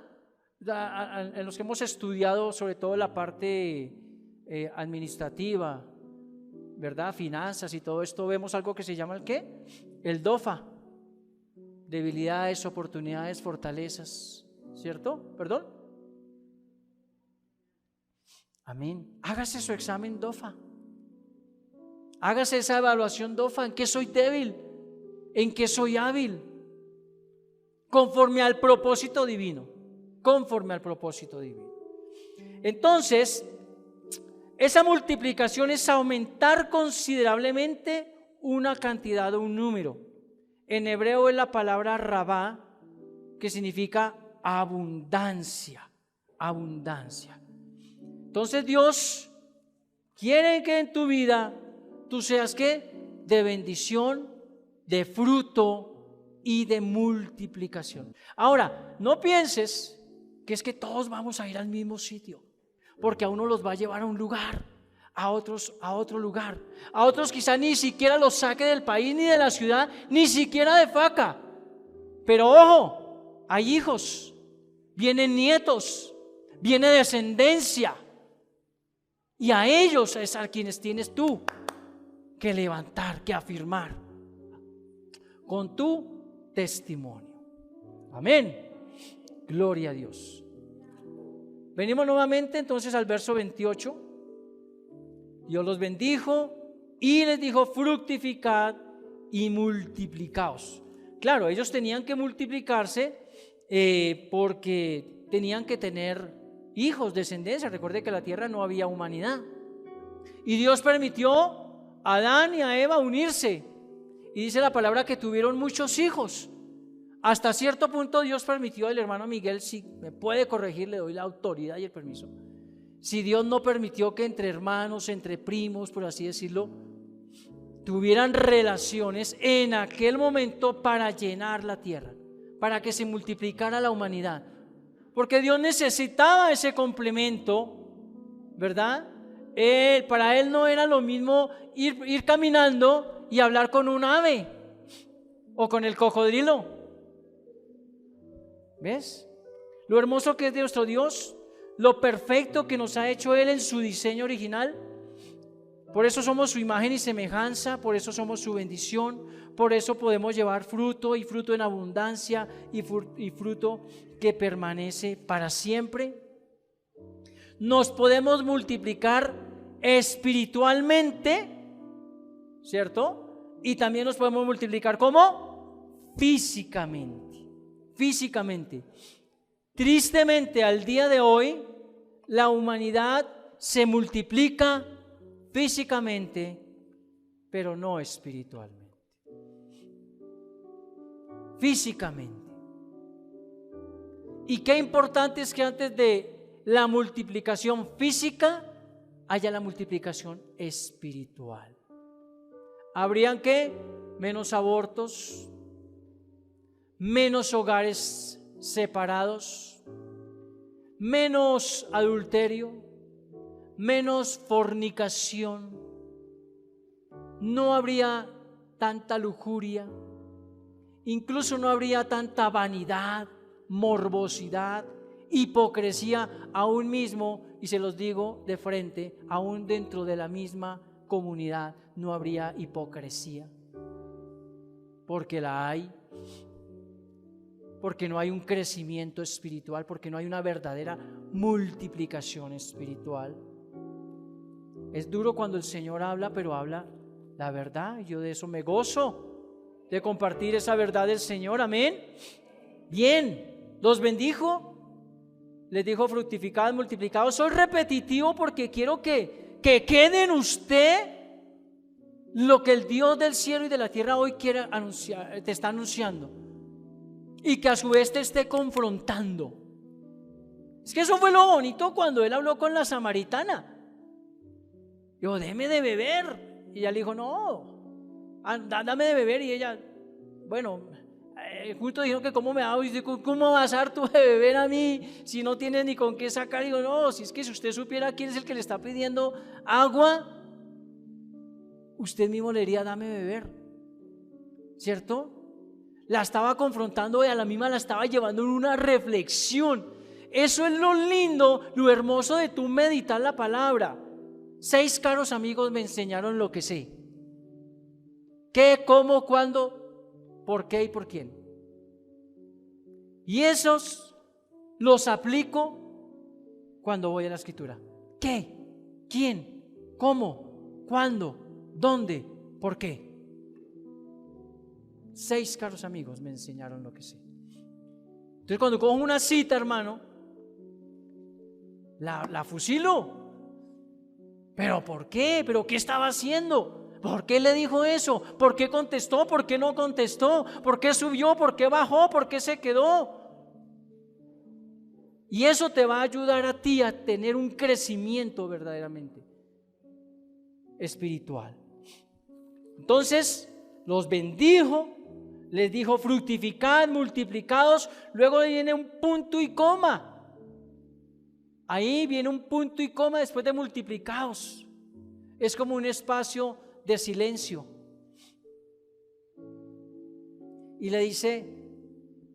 En los que hemos estudiado sobre todo la parte administrativa, ¿verdad? Finanzas y todo esto, vemos algo que se llama ¿el qué? El DOFA. Debilidades, oportunidades, fortalezas, ¿cierto? ¿Perdón? Amén. Hágase su examen DOFA. Hágase esa evaluación DOFA. ¿En qué soy débil? ¿En qué soy hábil? Conforme al propósito divino. Conforme al propósito divino. Entonces, esa multiplicación es aumentar considerablemente una cantidad o un número. En hebreo es la palabra rabá, que significa abundancia. Abundancia. Entonces Dios quiere que en tu vida tú seas ¿qué? De bendición, de fruto y de multiplicación. Ahora, no pienses que es que todos vamos a ir al mismo sitio, porque a uno los va a llevar a un lugar, a otros a otro lugar, a otros quizá ni siquiera los saque del país ni de la ciudad, ni siquiera de Faca. Pero ojo, hay hijos, vienen nietos, viene descendencia, y a ellos es a quienes tienes tú que levantar, que afirmar con tu testimonio. Amén. Gloria a Dios. Venimos nuevamente entonces al verso 28. Dios los bendijo y les dijo: fructificad y multiplicaos. Claro, ellos tenían que multiplicarse porque tenían que tener hijos, descendencia. Recuerde que en la tierra no había humanidad. Y Dios permitió a Adán y a Eva unirse. Y dice la palabra que tuvieron muchos hijos. Hasta cierto punto Dios permitió, el hermano Miguel, si me puede corregir, le doy la autoridad y el permiso. Si Dios no permitió que entre hermanos, entre primos, por así decirlo, tuvieran relaciones en aquel momento para llenar la tierra, para que se multiplicara la humanidad. Porque Dios necesitaba ese complemento, ¿verdad? Para Él no era lo mismo ir caminando y hablar con un ave o con el cocodrilo. ¿Ves? Lo hermoso que es de nuestro Dios, lo perfecto que nos ha hecho Él en su diseño original. Por eso somos su imagen y semejanza, por eso somos su bendición, por eso podemos llevar fruto y fruto en abundancia y fruto que permanece para siempre. Nos podemos multiplicar espiritualmente, ¿cierto? Y también nos podemos multiplicar ¿cómo? Físicamente. Físicamente. Tristemente, al día de hoy, la humanidad se multiplica físicamente, pero no espiritualmente. Físicamente. Y qué importante es que antes de la multiplicación física haya la multiplicación espiritual. ¿Habrían qué? Menos abortos, menos hogares separados, menos adulterio, menos fornicación, no habría tanta lujuria, incluso no habría tanta vanidad, morbosidad, hipocresía, aún mismo, y se los digo de frente, aún dentro de la misma comunidad no habría hipocresía, porque la hay. Porque no hay un crecimiento espiritual, porque no hay una verdadera multiplicación espiritual. Es duro cuando el Señor habla, pero habla la verdad. Yo de eso me gozo, de compartir esa verdad del Señor. Amén. Bien, los bendijo, les dijo: fructificad, multiplicados. Soy repetitivo porque quiero que quede en usted lo que el Dios del cielo y de la tierra hoy quiere anunciar, te está anunciando. y que a su vez te esté confrontando. Es que eso fue lo bonito cuando él habló con la samaritana. Dijo, déme de beber. Y ella le dijo, no, dame de beber. Y ella, bueno, justo dijo que cómo me hago. Y dijo, ¿cómo vas a dar tú de beber a mí si no tienes ni con qué sacar? Y digo, no, si es que si usted supiera quién es el que le está pidiendo agua, usted mismo le diría, dame de beber, ¿cierto? La estaba confrontando y a la misma la estaba llevando en una reflexión. Eso es lo lindo, lo hermoso de tú meditar la palabra. 6 caros amigos me enseñaron lo que sé. ¿Qué, cómo, cuándo, por qué y por quién? Y esos los aplico cuando voy a la escritura. ¿Qué? ¿Quién? ¿Cómo? ¿Cuándo? ¿Dónde? ¿Por qué? 6 caros amigos me enseñaron lo que sé. Entonces cuando cojo una cita, hermano, la fusilo. ¿Pero por qué? ¿Pero qué estaba haciendo? ¿Por qué le dijo eso? ¿Por qué contestó? ¿Por qué no contestó? ¿Por qué subió? ¿Por qué bajó? ¿Por qué se quedó? Y eso te va a ayudar a ti a tener un crecimiento verdaderamente espiritual. Entonces los bendijo, les dijo fructificad, multiplicados. Luego viene un punto y coma. Ahí viene un punto y coma después de multiplicados. Es como un espacio de silencio. Y le dice,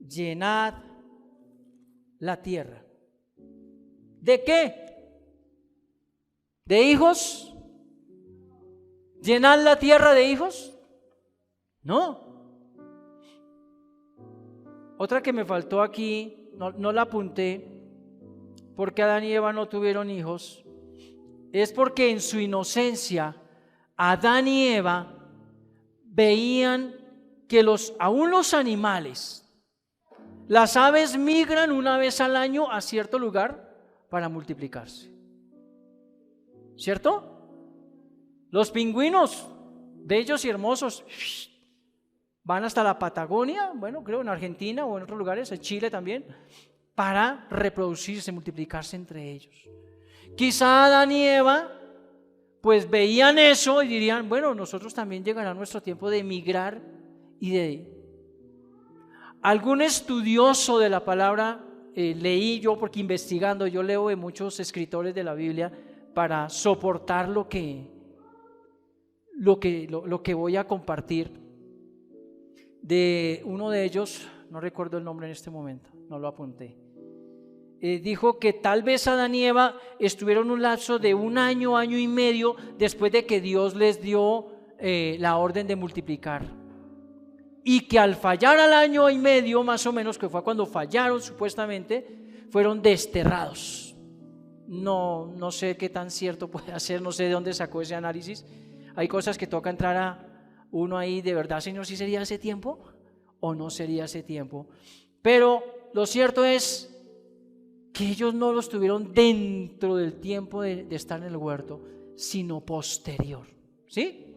llenad la tierra. ¿De qué? ¿De hijos? ¿Llenad la tierra de hijos? No. Otra que me faltó aquí, no la apunté, porque Adán y Eva no tuvieron hijos, es porque en su inocencia Adán y Eva veían que aún los animales, las aves migran una vez al año a cierto lugar para multiplicarse, ¿cierto? Los pingüinos, bellos y hermosos, van hasta la Patagonia, bueno, creo en Argentina o en otros lugares, en Chile también, para reproducirse, multiplicarse entre ellos. Quizá Adán y Eva pues veían eso y dirían, bueno, nosotros también llegará nuestro tiempo de emigrar y de... Algún estudioso de la palabra leí yo, porque investigando, yo leo de muchos escritores de la Biblia para soportar lo que voy a compartir. De uno de ellos, no recuerdo el nombre en este momento, no lo apunté. Dijo que tal vez Adán y Eva estuvieron un lapso de 1 año, año y medio después de que Dios les dio la orden de multiplicar, y que al fallar al año y medio más o menos, que fue cuando fallaron supuestamente, fueron desterrados. No sé qué tan cierto puede ser, no sé de dónde sacó ese análisis. Hay cosas que toca entrar a uno ahí, de verdad, Señor, ¿sí sería ese tiempo o no sería ese tiempo? Pero lo cierto es que ellos no los tuvieron dentro del tiempo de estar en el huerto, sino posterior, ¿sí?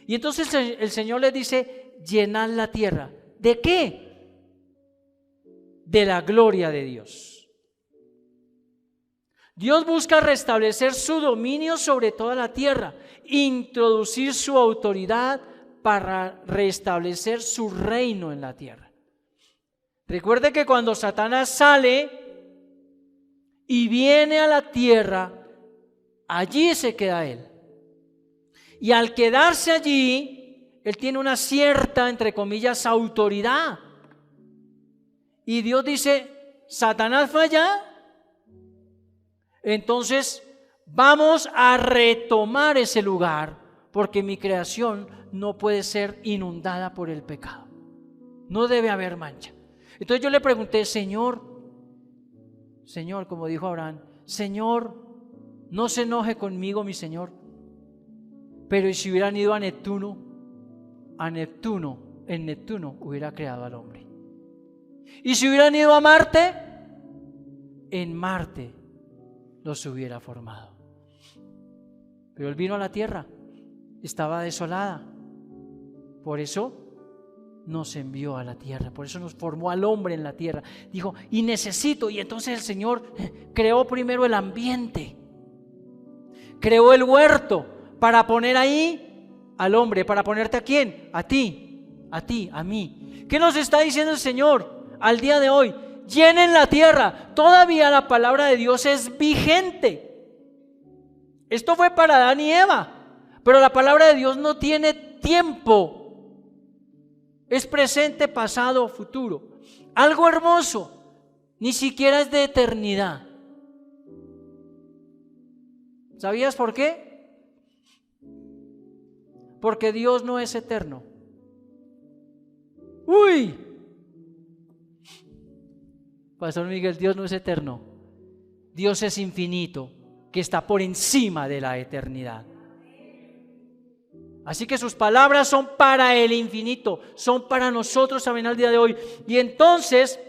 Y entonces el Señor les dice, llenad la tierra. ¿De qué? De la gloria de Dios. Dios busca restablecer su dominio sobre toda la tierra, introducir su autoridad para restablecer su reino en la tierra. Recuerde que cuando Satanás sale y viene a la tierra, allí se queda él. Y al quedarse allí, él tiene una cierta, entre comillas, autoridad. Y Dios dice, Satanás fue allá, entonces vamos a retomar ese lugar, porque mi creación no puede ser inundada por el pecado. No debe haber mancha. Entonces yo le pregunté, Señor, como dijo Abraham, Señor, no se enoje conmigo, mi Señor. Pero ¿y si hubieran ido a Neptuno? En Neptuno hubiera creado al hombre. ¿Y si hubieran ido a Marte? En Marte los hubiera formado. Pero él vino a la tierra, estaba desolada. Por eso nos envió a la tierra, por eso nos formó al hombre en la tierra. Dijo, y necesito, y entonces el Señor creó primero el ambiente, creó el huerto para poner ahí al hombre. ¿Para ponerte a quién? A ti, a mí. ¿Qué nos está diciendo el Señor al día de hoy? Llenen la tierra. Todavía la palabra de Dios es vigente. Esto fue para Adán y Eva, pero la palabra de Dios no tiene tiempo. Es presente, pasado, futuro. Algo hermoso, ni siquiera es de eternidad. ¿Sabías por qué? Porque Dios no es eterno. ¡Uy! Pastor Miguel, Dios no es eterno. Dios es infinito, que está por encima de la eternidad. Así que sus palabras son para el infinito, son para nosotros también al día de hoy. Y entonces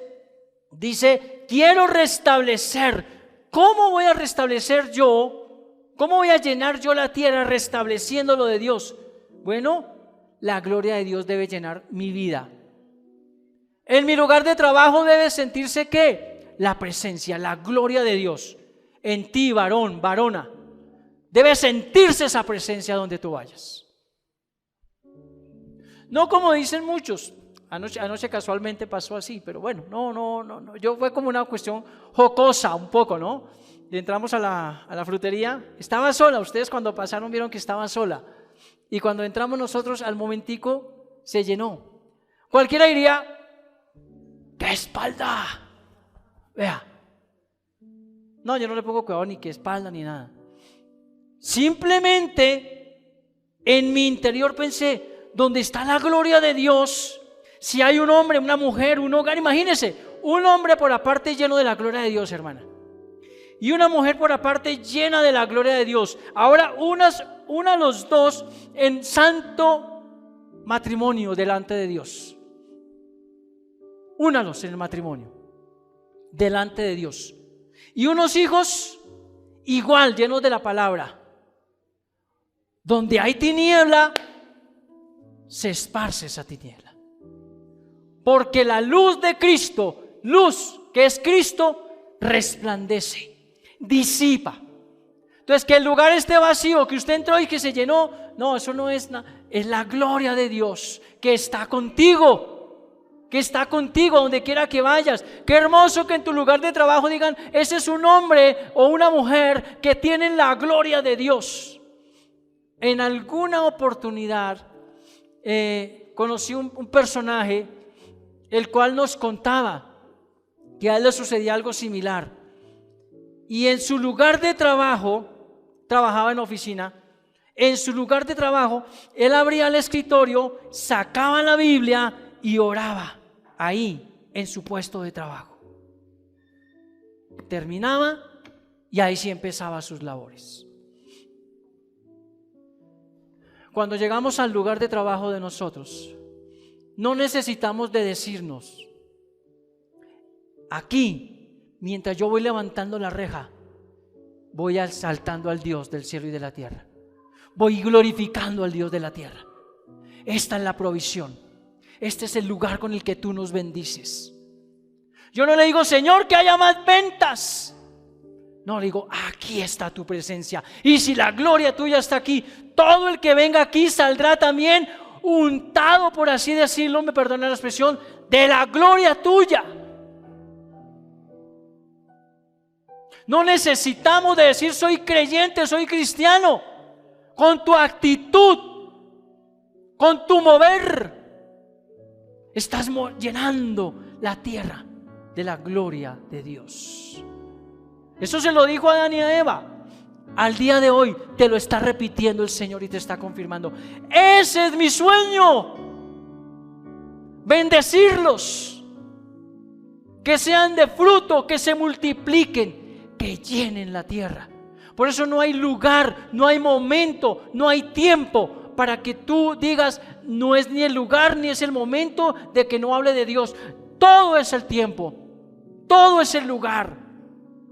dice, quiero restablecer. ¿Cómo voy a restablecer yo? ¿Cómo voy a llenar yo la tierra restableciendo lo de Dios? Bueno, la gloria de Dios debe llenar mi vida. En mi lugar de trabajo debe sentirse ¿qué? La presencia, la gloria de Dios. En ti, varón, varona, debe sentirse esa presencia donde tú vayas. No como dicen muchos. Anoche casualmente pasó así, pero bueno, no. Yo fue como una cuestión jocosa un poco, ¿no? Y entramos a la frutería. Estaba sola. Ustedes cuando pasaron vieron que estaba sola. Y cuando entramos nosotros, al momentico se llenó. Cualquiera diría, ¡qué espalda! Vea. No, yo no le pongo cuidado ni qué espalda ni nada. Simplemente en mi interior pensé, donde está la gloria de Dios, si hay un hombre, una mujer, un hogar, imagínense, un hombre por aparte lleno de la gloria de Dios, hermana, y una mujer por aparte llena de la gloria de Dios. Ahora una los dos en santo matrimonio delante de Dios. Únalos en el matrimonio delante de Dios. Y unos hijos igual llenos de la palabra. Donde hay tiniebla, se esparce esa tiniebla. Porque la luz de Cristo, luz que es Cristo, resplandece, disipa. Entonces, que el lugar esté vacío, que usted entró y que se llenó, no, eso no es nada. Es la gloria de Dios que está contigo, donde quiera que vayas. Qué hermoso que en tu lugar de trabajo digan, ese es un hombre o una mujer que tienen la gloria de Dios. En alguna oportunidad conocí un personaje el cual nos contaba que a él le sucedía algo similar, y en su lugar de trabajo, trabajaba en oficina, en su lugar de trabajo él abría el escritorio, sacaba la Biblia y oraba ahí en su puesto de trabajo. Terminaba y ahí sí empezaba sus labores. Cuando llegamos al lugar de trabajo de nosotros, no necesitamos de decirnos, aquí, mientras yo voy levantando la reja, voy exaltando al Dios del cielo y de la tierra. Voy glorificando al Dios de la tierra. Esta es la provisión. Este es el lugar con el que tú nos bendices. Yo no le digo, Señor, que haya más ventas. No, le digo, aquí está tu presencia. Y si la gloria tuya está aquí, todo el que venga aquí saldrá también untado, por así decirlo, me perdona la expresión, de la gloria tuya. No necesitamos de decir soy creyente, soy cristiano. Con tu actitud, con tu mover, estás llenando la tierra de la gloria de Dios. Eso se lo dijo a Adán y a Eva. Al día de hoy te lo está repitiendo el Señor y te está confirmando. Ese es mi sueño. Bendecirlos. Que sean de fruto, que se multipliquen, que llenen la tierra. Por eso no hay lugar, no hay momento, no hay tiempo para que tú digas, no es ni el lugar ni es el momento de que no hable de Dios. Todo es el tiempo, todo es el lugar.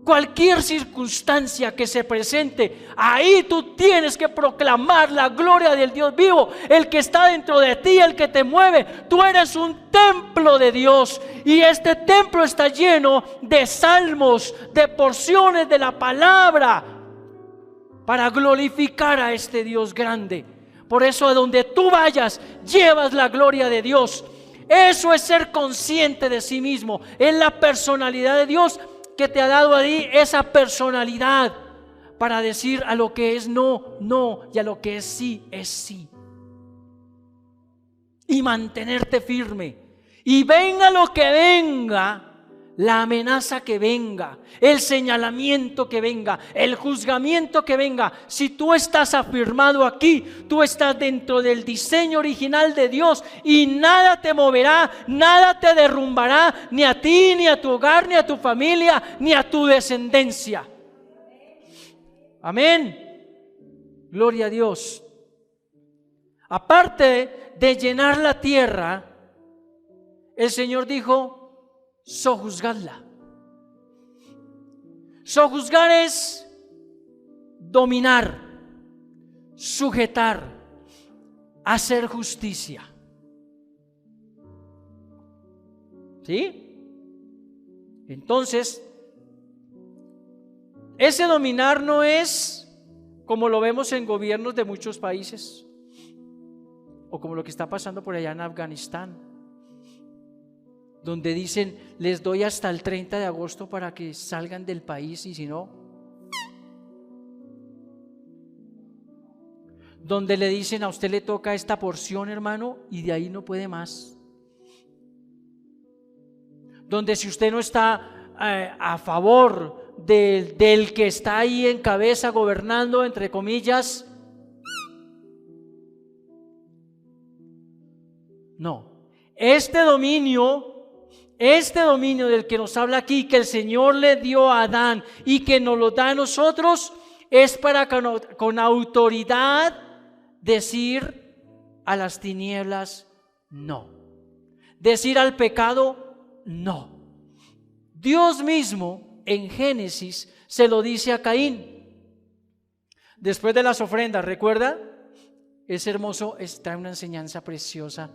Cualquier circunstancia que se presente, ahí tú tienes que proclamar la gloria del Dios vivo, el que está dentro de ti, el que te mueve. Tú eres un templo de Dios y este templo está lleno de salmos, de porciones de la palabra para glorificar a este Dios grande. Por eso a donde tú vayas, llevas la gloria de Dios. Eso es ser consciente de sí mismo, es la personalidad de Dios que te ha dado ahí esa personalidad para decir a lo que es no, no, y a lo que es sí, y mantenerte firme. Y venga lo que venga, la amenaza que venga, el señalamiento que venga, el juzgamiento que venga, si tú estás afirmado aquí, tú estás dentro del diseño original de Dios y nada te moverá, nada te derrumbará, ni a ti, ni a tu hogar, ni a tu familia, ni a tu descendencia. Amén. Gloria a Dios. Aparte de llenar la tierra, el Señor dijo: sojuzgadla. Sojuzgar es dominar, sujetar, hacer justicia. ¿Sí? Entonces, ese dominar no es como lo vemos en gobiernos de muchos países o como lo que está pasando por allá en Afganistán, donde dicen: les doy hasta el 30 de agosto para que salgan del país, y si no, donde le dicen: a usted le toca esta porción, hermano, y de ahí no puede más. Donde si usted no está a favor del que está ahí en cabeza gobernando, entre comillas, no. Este dominio del que nos habla aquí, que el Señor le dio a Adán y que nos lo da a nosotros, es para con autoridad decir a las tinieblas no, decir al pecado no. Dios mismo en Génesis se lo dice a Caín después de las ofrendas. ¿Recuerda? Es hermoso, trae una enseñanza preciosa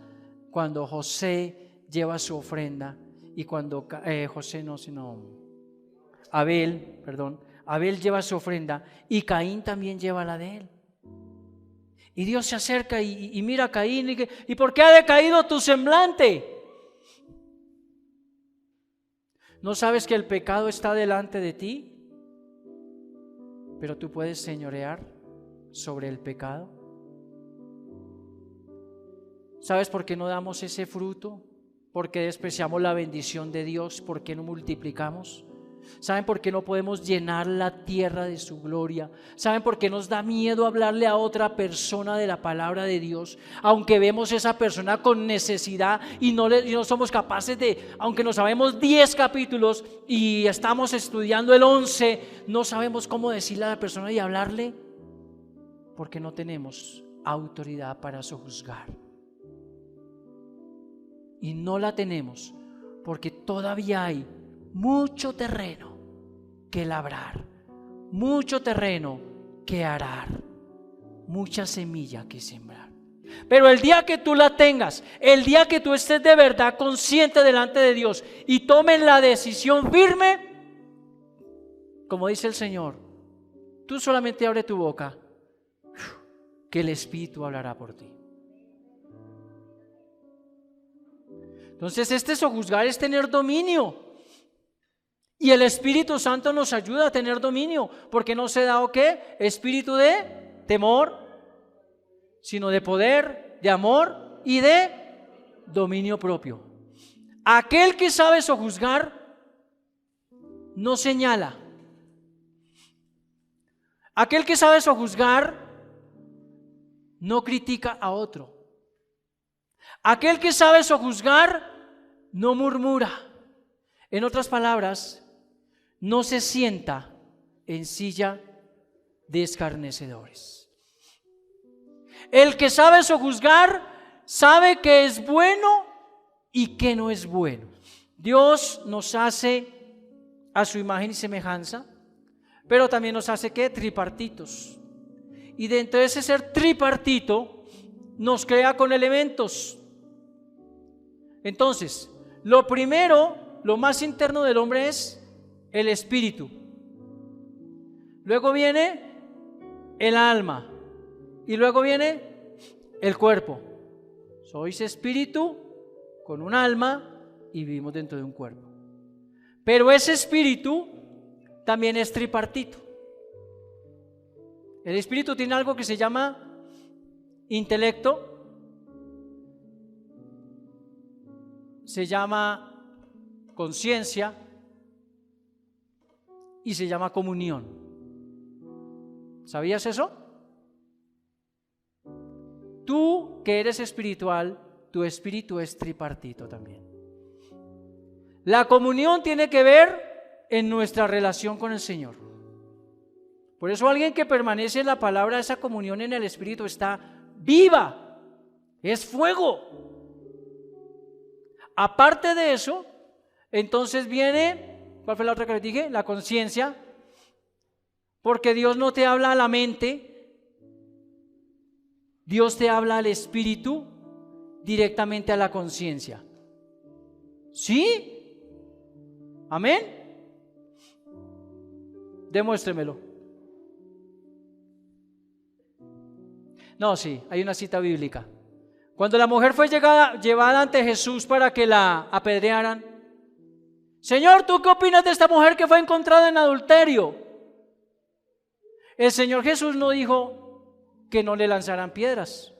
cuando José lleva su ofrenda. Y cuando Abel lleva su ofrenda y Caín también lleva la de él. Y Dios se acerca y mira a Caín y dice: ¿y por qué ha decaído tu semblante? ¿No sabes que el pecado está delante de ti? Pero tú puedes señorear sobre el pecado. ¿Sabes por qué no damos ese fruto? ¿Por qué despreciamos la bendición de Dios? ¿Por qué no multiplicamos? ¿Saben por qué no podemos llenar la tierra de su gloria? ¿Saben por qué nos da miedo hablarle a otra persona de la palabra de Dios? Aunque vemos a esa persona con necesidad y no somos capaces de, aunque nos sabemos 10 capítulos y estamos estudiando el 11, no sabemos cómo decirle a la persona y hablarle, porque no tenemos autoridad para sojuzgar. Y no la tenemos porque todavía hay mucho terreno que labrar, mucho terreno que arar, mucha semilla que sembrar. Pero el día que tú la tengas, el día que tú estés de verdad consciente delante de Dios y tomes la decisión firme, como dice el Señor, tú solamente abre tu boca, que el Espíritu hablará por ti. Entonces sojuzgar es tener dominio. Y el Espíritu Santo nos ayuda a tener dominio, porque no se da, ¿o qué? Espíritu de temor, sino de poder, de amor y de dominio propio. Aquel que sabe sojuzgar no señala. Aquel que sabe sojuzgar no critica a otro. Aquel que sabe sojuzgar no murmura. En otras palabras, no se sienta en silla de escarnecedores. El que sabe sojuzgar sabe que es bueno y que no es bueno. Dios nos hace a su imagen y semejanza, pero también nos hace ¿qué? Tripartitos. Y dentro de ese ser tripartito nos crea con elementos. Entonces, lo primero, lo más interno del hombre es el espíritu. Luego viene el alma y luego viene el cuerpo. Sois espíritu con un alma y vivimos dentro de un cuerpo. Pero ese espíritu también es tripartito. El espíritu tiene algo que se llama intelecto, se llama conciencia y se llama comunión. ¿Sabías eso? Tú que eres espiritual, tu espíritu es tripartito también. La comunión tiene que ver en nuestra relación con el Señor. Por eso alguien que permanece en la palabra, esa comunión en el espíritu está viva, es fuego. Aparte de eso, entonces viene, ¿cuál fue la otra que les dije? La conciencia, porque Dios no te habla a la mente, Dios te habla al espíritu, directamente a la conciencia. ¿Sí? ¿Amén? Demuéstremelo. No, sí, hay una cita bíblica. Cuando la mujer fue llevada ante Jesús para que la apedrearan, Señor, ¿tú qué opinas de esta mujer que fue encontrada en adulterio? El Señor Jesús no dijo que no le lanzaran piedras.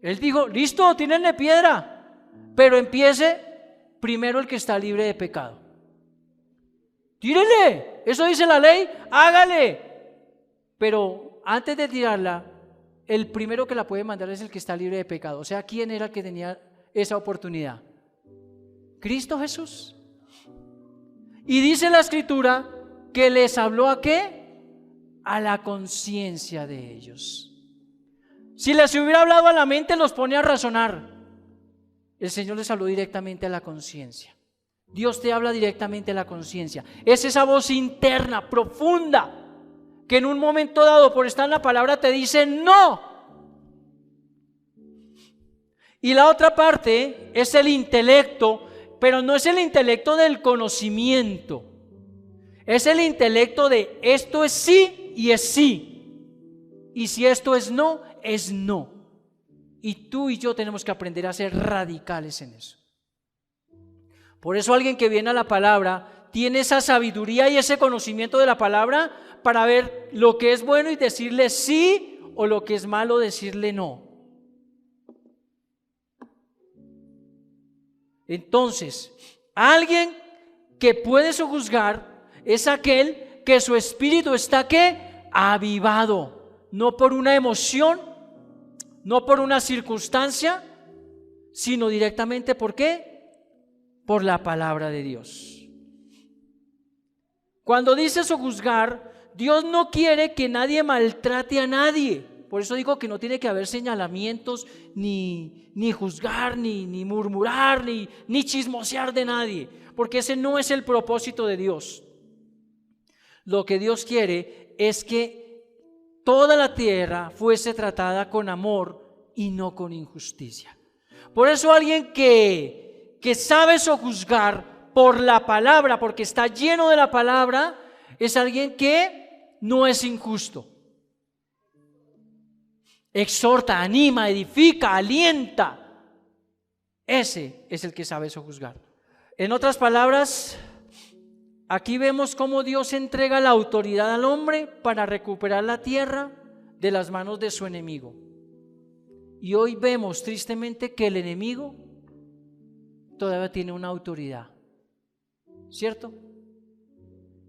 Él dijo, listo, tírenle piedra, pero empiece primero el que está libre de pecado. Tírele, eso dice la ley, hágale. Pero antes de tirarla, el primero que la puede mandar es el que está libre de pecado. O sea, ¿quién era el que tenía esa oportunidad? Cristo Jesús. Y dice la Escritura que les habló ¿a qué? A la conciencia de ellos. Si les hubiera hablado a la mente, los pone a razonar. El Señor les habló directamente a la conciencia. Dios te habla directamente a la conciencia. Es esa voz interna, profunda, que en un momento dado, por estar en la palabra, te dice no. Y la otra parte es el intelecto, pero no es el intelecto del conocimiento. Es el intelecto de esto es sí y es sí. Y si esto es no, es no. Y tú y yo tenemos que aprender a ser radicales en eso. Por eso alguien que viene a la palabra tiene esa sabiduría y ese conocimiento de la palabra para ver lo que es bueno y decirle sí, o lo que es malo decirle no. Entonces, alguien que puede sojuzgar es aquel que su espíritu está ¿qué? Avivado, no por una emoción, no por una circunstancia, sino directamente ¿por qué? Por la palabra de Dios. Cuando dice sojuzgar, Dios no quiere que nadie maltrate a nadie. Por eso digo que no tiene que haber señalamientos, ni juzgar, ni murmurar, ni chismosear de nadie, porque ese no es el propósito de Dios. Lo que Dios quiere es que toda la tierra fuese tratada con amor y no con injusticia. Por eso alguien que sabe sojuzgar por la palabra, porque está lleno de la palabra, es alguien que no es injusto. Exhorta, anima, edifica, alienta. Ese es el que sabe sojuzgar. En otras palabras, aquí vemos cómo Dios entrega la autoridad al hombre para recuperar la tierra de las manos de su enemigo. Y hoy vemos tristemente que el enemigo todavía tiene una autoridad, ¿cierto?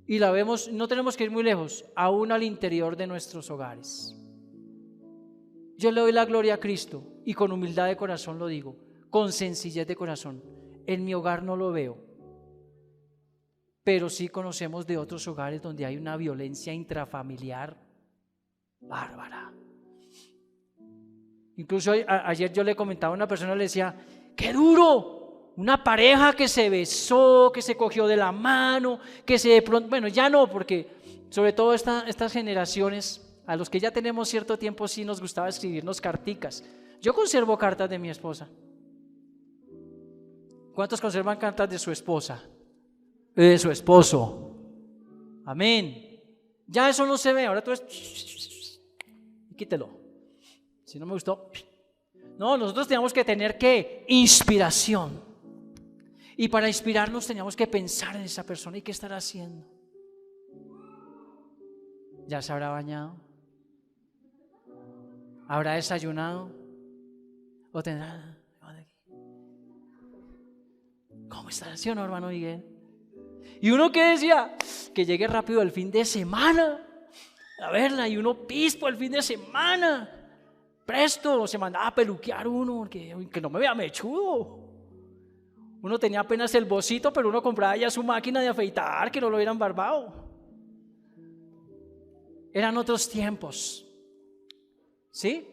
Y la vemos, no tenemos que ir muy lejos, aún al interior de nuestros hogares. Yo le doy la gloria a Cristo y con humildad de corazón lo digo, con sencillez de corazón. En mi hogar no lo veo, pero sí conocemos de otros hogares donde hay una violencia intrafamiliar bárbara. Incluso ayer yo le comentaba a una persona, le decía, ¡qué duro! Una pareja que se besó, que se cogió de la mano, que se de pronto, bueno, ya no, porque sobre todo estas generaciones, a los que ya tenemos cierto tiempo, sí nos gustaba escribirnos carticas. Yo conservo cartas de mi esposa. ¿Cuántos conservan cartas de su esposa? De su esposo. Amén. Ya eso no se ve, ahora tú quítelo. Si no me gustó. No, nosotros teníamos que tener ¿qué? Inspiración. Y para inspirarnos teníamos que pensar en esa persona y qué estará haciendo. ¿Ya se habrá bañado? ¿Habrá desayunado? ¿O tendrá? ¿Cómo está? ¿Sí o no, hermano Miguel? Y uno que decía que llegue rápido el fin de semana a verla, y uno pispo el fin de semana, presto, se mandaba a peluquear uno, que no me vea mechudo. Uno tenía apenas el bocito, pero uno compraba ya su máquina de afeitar, que no lo hubieran barbado. Eran otros tiempos, ¿sí?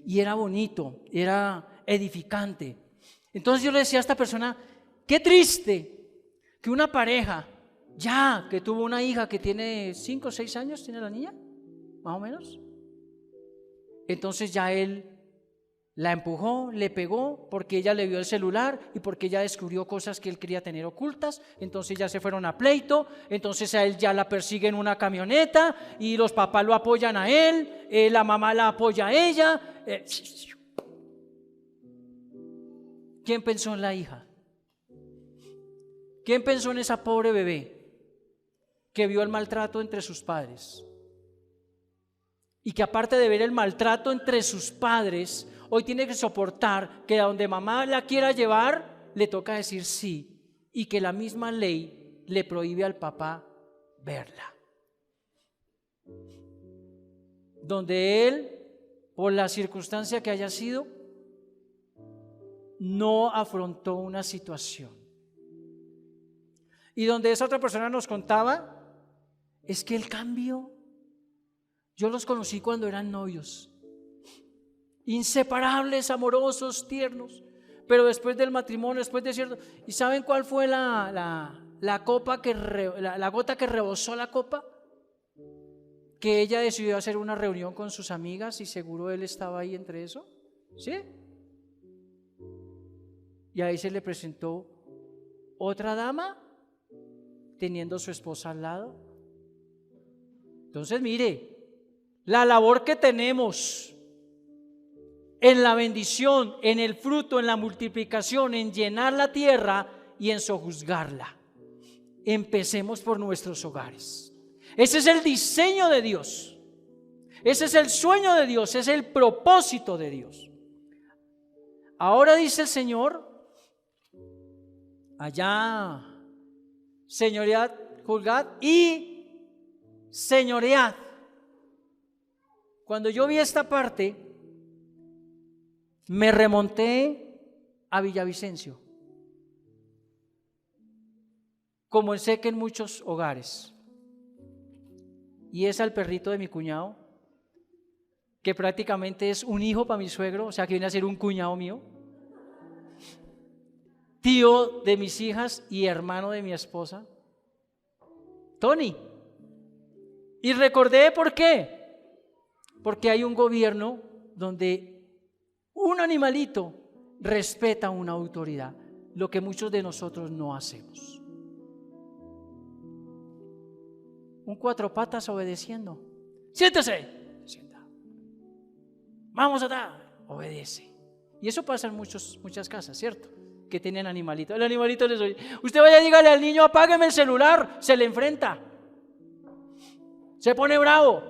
Y era bonito, era edificante. Entonces yo le decía a esta persona, qué triste que una pareja, ya que tuvo una hija que tiene 5 o 6 años, ¿tiene la niña? Más o menos. Entonces ya él la empujó, le pegó, porque ella le vio el celular y porque ella descubrió cosas que él quería tener ocultas. Entonces ya se fueron a pleito, entonces a él ya la persiguen en una camioneta y los papás lo apoyan a él, la mamá la apoya a ella. ¿Quién pensó en la hija? ¿Quién pensó en esa pobre bebé que vio el maltrato entre sus padres? Y que aparte de ver el maltrato entre sus padres, hoy tiene que soportar que a donde mamá la quiera llevar, le toca decir sí, y que la misma ley le prohíbe al papá verla. Donde él, por la circunstancia que haya sido, no afrontó una situación. Y donde esa otra persona nos contaba, es que el cambio, yo los conocí cuando eran novios, inseparables, amorosos, tiernos, pero después del matrimonio, después de cierto, ¿y saben cuál fue la gota que rebosó la copa? Que ella decidió hacer una reunión con sus amigas y seguro él estaba ahí entre eso, ¿sí? Y ahí se le presentó otra dama teniendo a su esposa al lado. Entonces mire, la labor que tenemos en la bendición, en el fruto, en la multiplicación, en llenar la tierra y en sojuzgarla. Empecemos por nuestros hogares. Ese es el diseño de Dios. Ese es el sueño de Dios, ese es el propósito de Dios. Ahora dice el Señor, allá señoread, juzgad y señoread. Cuando yo vi esta parte, me remonté a Villavicencio, como sé que en muchos hogares, y es al perrito de mi cuñado, que prácticamente es un hijo para mi suegro, o sea que viene a ser un cuñado mío, tío de mis hijas y hermano de mi esposa, Tony. Y recordé por qué. Porque hay un gobierno donde un animalito respeta una autoridad, lo que muchos de nosotros no hacemos. Un 4 patas obedeciendo. Siéntese. Sienta. Vamos a dar. Obedece. Y eso pasa en muchas casas, ¿cierto? Que tienen animalitos. El animalito les oye. Usted vaya y dígale al niño, apágueme el celular. Se le enfrenta. Se pone bravo.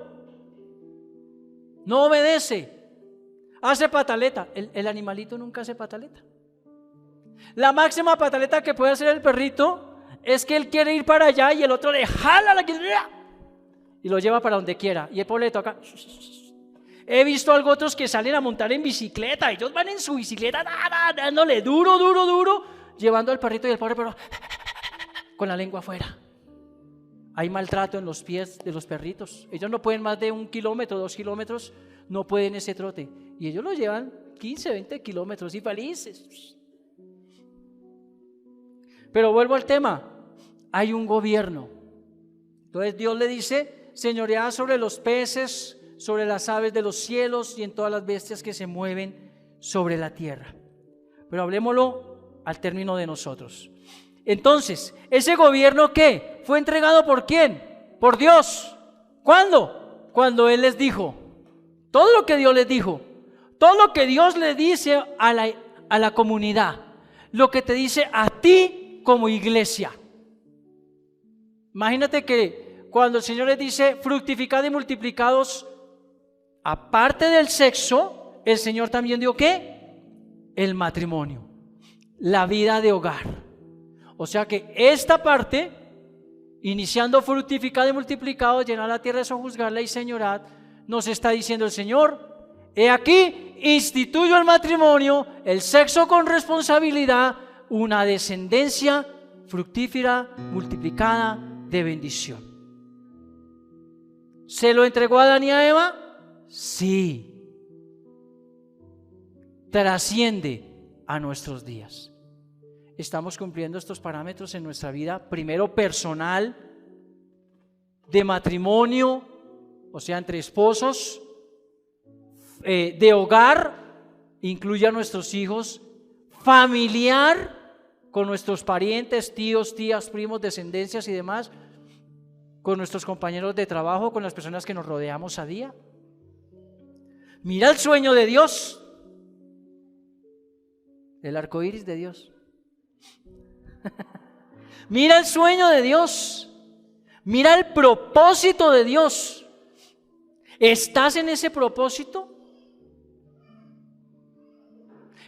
No obedece. Hace pataleta. El animalito nunca hace pataleta. La máxima pataleta que puede hacer el perrito es que él quiere ir para allá y el otro le jala la guilea y lo lleva para donde quiera. Y el pobre le toca. He visto a otros que salen a montar en bicicleta. Ellos van en su bicicleta dándole duro, llevando al perrito y el pobre perro con la lengua afuera. Hay maltrato en los pies de los perritos. Ellos no pueden más de 1 kilómetro, 2 kilómetros, no pueden ese trote. Y ellos lo llevan 15, 20 kilómetros y felices. Pero vuelvo al tema, hay un gobierno. Entonces Dios le dice, señoread sobre los peces, sobre las aves de los cielos y en todas las bestias que se mueven sobre la tierra. Pero hablemoslo al término de nosotros. Entonces, ¿ese gobierno qué? ¿Fue entregado por quién? Por Dios. ¿Cuándo? Cuando Él les dijo. Todo lo que Dios les dijo. Todo lo que Dios le dice a la comunidad. Lo que te dice a ti como iglesia. Imagínate que cuando el Señor les dice fructificad y multiplicados, aparte del sexo, el Señor también dio ¿qué? El matrimonio, la vida de hogar. O sea que esta parte, iniciando fructificad y multiplicado, llenar la tierra, sojuzgarla y señorad, nos está diciendo el Señor, he aquí, instituyo el matrimonio, el sexo con responsabilidad, una descendencia fructífera, multiplicada, de bendición. ¿Se lo entregó a Adán y a Eva? Sí. Trasciende a nuestros días. Estamos cumpliendo estos parámetros en nuestra vida, primero personal, de matrimonio, o sea, entre esposos, de hogar, incluye a nuestros hijos, familiar, con nuestros parientes, tíos, tías, primos, descendencias y demás, con nuestros compañeros de trabajo, con las personas que nos rodeamos a día. Mira el sueño de Dios, el arco iris de Dios. Mira el sueño de Dios, mira el propósito de Dios. ¿Estás en ese propósito?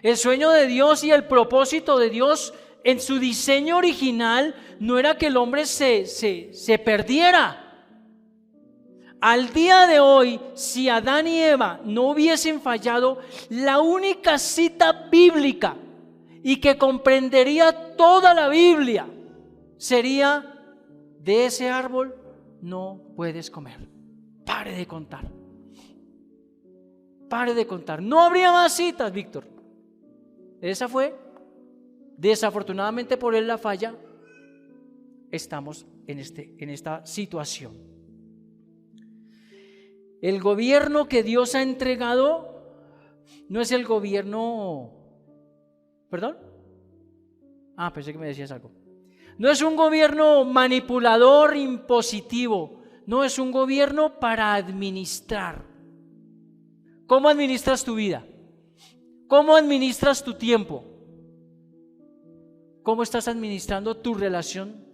El sueño de Dios y el propósito de Dios en su diseño original no era que el hombre se perdiera. Al día de hoy, si Adán y Eva no hubiesen fallado, la única cita bíblica y que comprendería toda la Biblia sería: de ese árbol no puedes comer. Pare de contar. Pare de contar. No habría más citas, Víctor. Esa fue. Desafortunadamente por él la falla. Estamos en esta situación. El gobierno que Dios ha entregado no es el gobierno. ¿Perdón? Pensé que me decías algo. No es un gobierno manipulador, impositivo. No, es un gobierno para administrar. ¿Cómo administras tu vida? ¿Cómo administras tu tiempo? ¿Cómo estás administrando tu relación,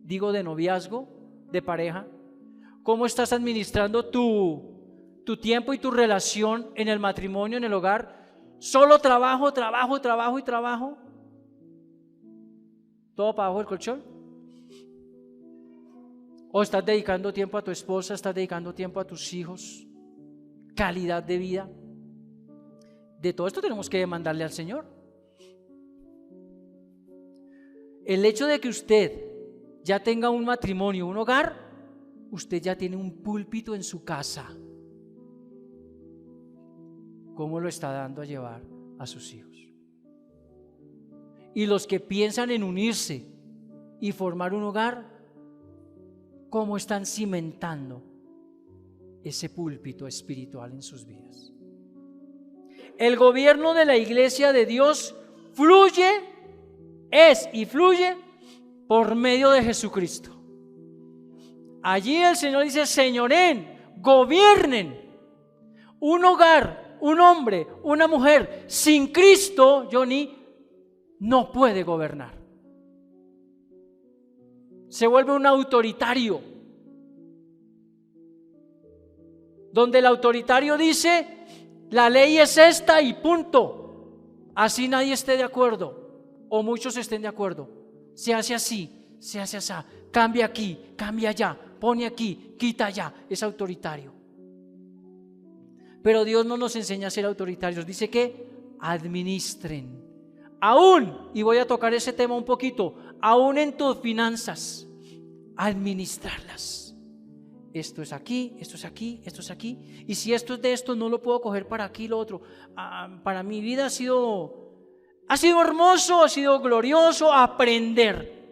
digo, de noviazgo, de pareja? ¿Cómo estás administrando tu tiempo y tu relación en el matrimonio, en el hogar? ¿Solo trabajo, trabajo, trabajo y trabajo? ¿Todo para abajo del colchón? ¿O estás dedicando tiempo a tu esposa, estás dedicando tiempo a tus hijos? Calidad de vida. De todo esto tenemos que demandarle al Señor. El hecho de que usted ya tenga un matrimonio, un hogar, usted ya tiene un púlpito en su casa. ¿Cómo lo está dando a llevar a sus hijos? Y los que piensan en unirse y formar un hogar, ¿cómo están cimentando ese púlpito espiritual en sus vidas? El gobierno de la iglesia de Dios fluye por medio de Jesucristo. Allí el Señor dice: señoren, gobiernen. Un hogar, un hombre, una mujer sin Cristo, Johnny, no puede gobernar. Se vuelve un autoritario, donde el autoritario dice: la ley es esta y punto. Así nadie esté de acuerdo o muchos estén de acuerdo. Se hace así, se hace así. Cambia aquí, cambia allá, pone aquí, quita allá. Es autoritario. Pero Dios no nos enseña a ser autoritarios. Dice que administren. Aún, y voy a tocar ese tema un poquito, aún en tus finanzas, administrarlas. Esto es aquí, esto es aquí, esto es aquí. Y si esto es de esto, no lo puedo coger para aquí, lo otro. Para mi vida ha Ha sido hermoso, ha sido glorioso aprender,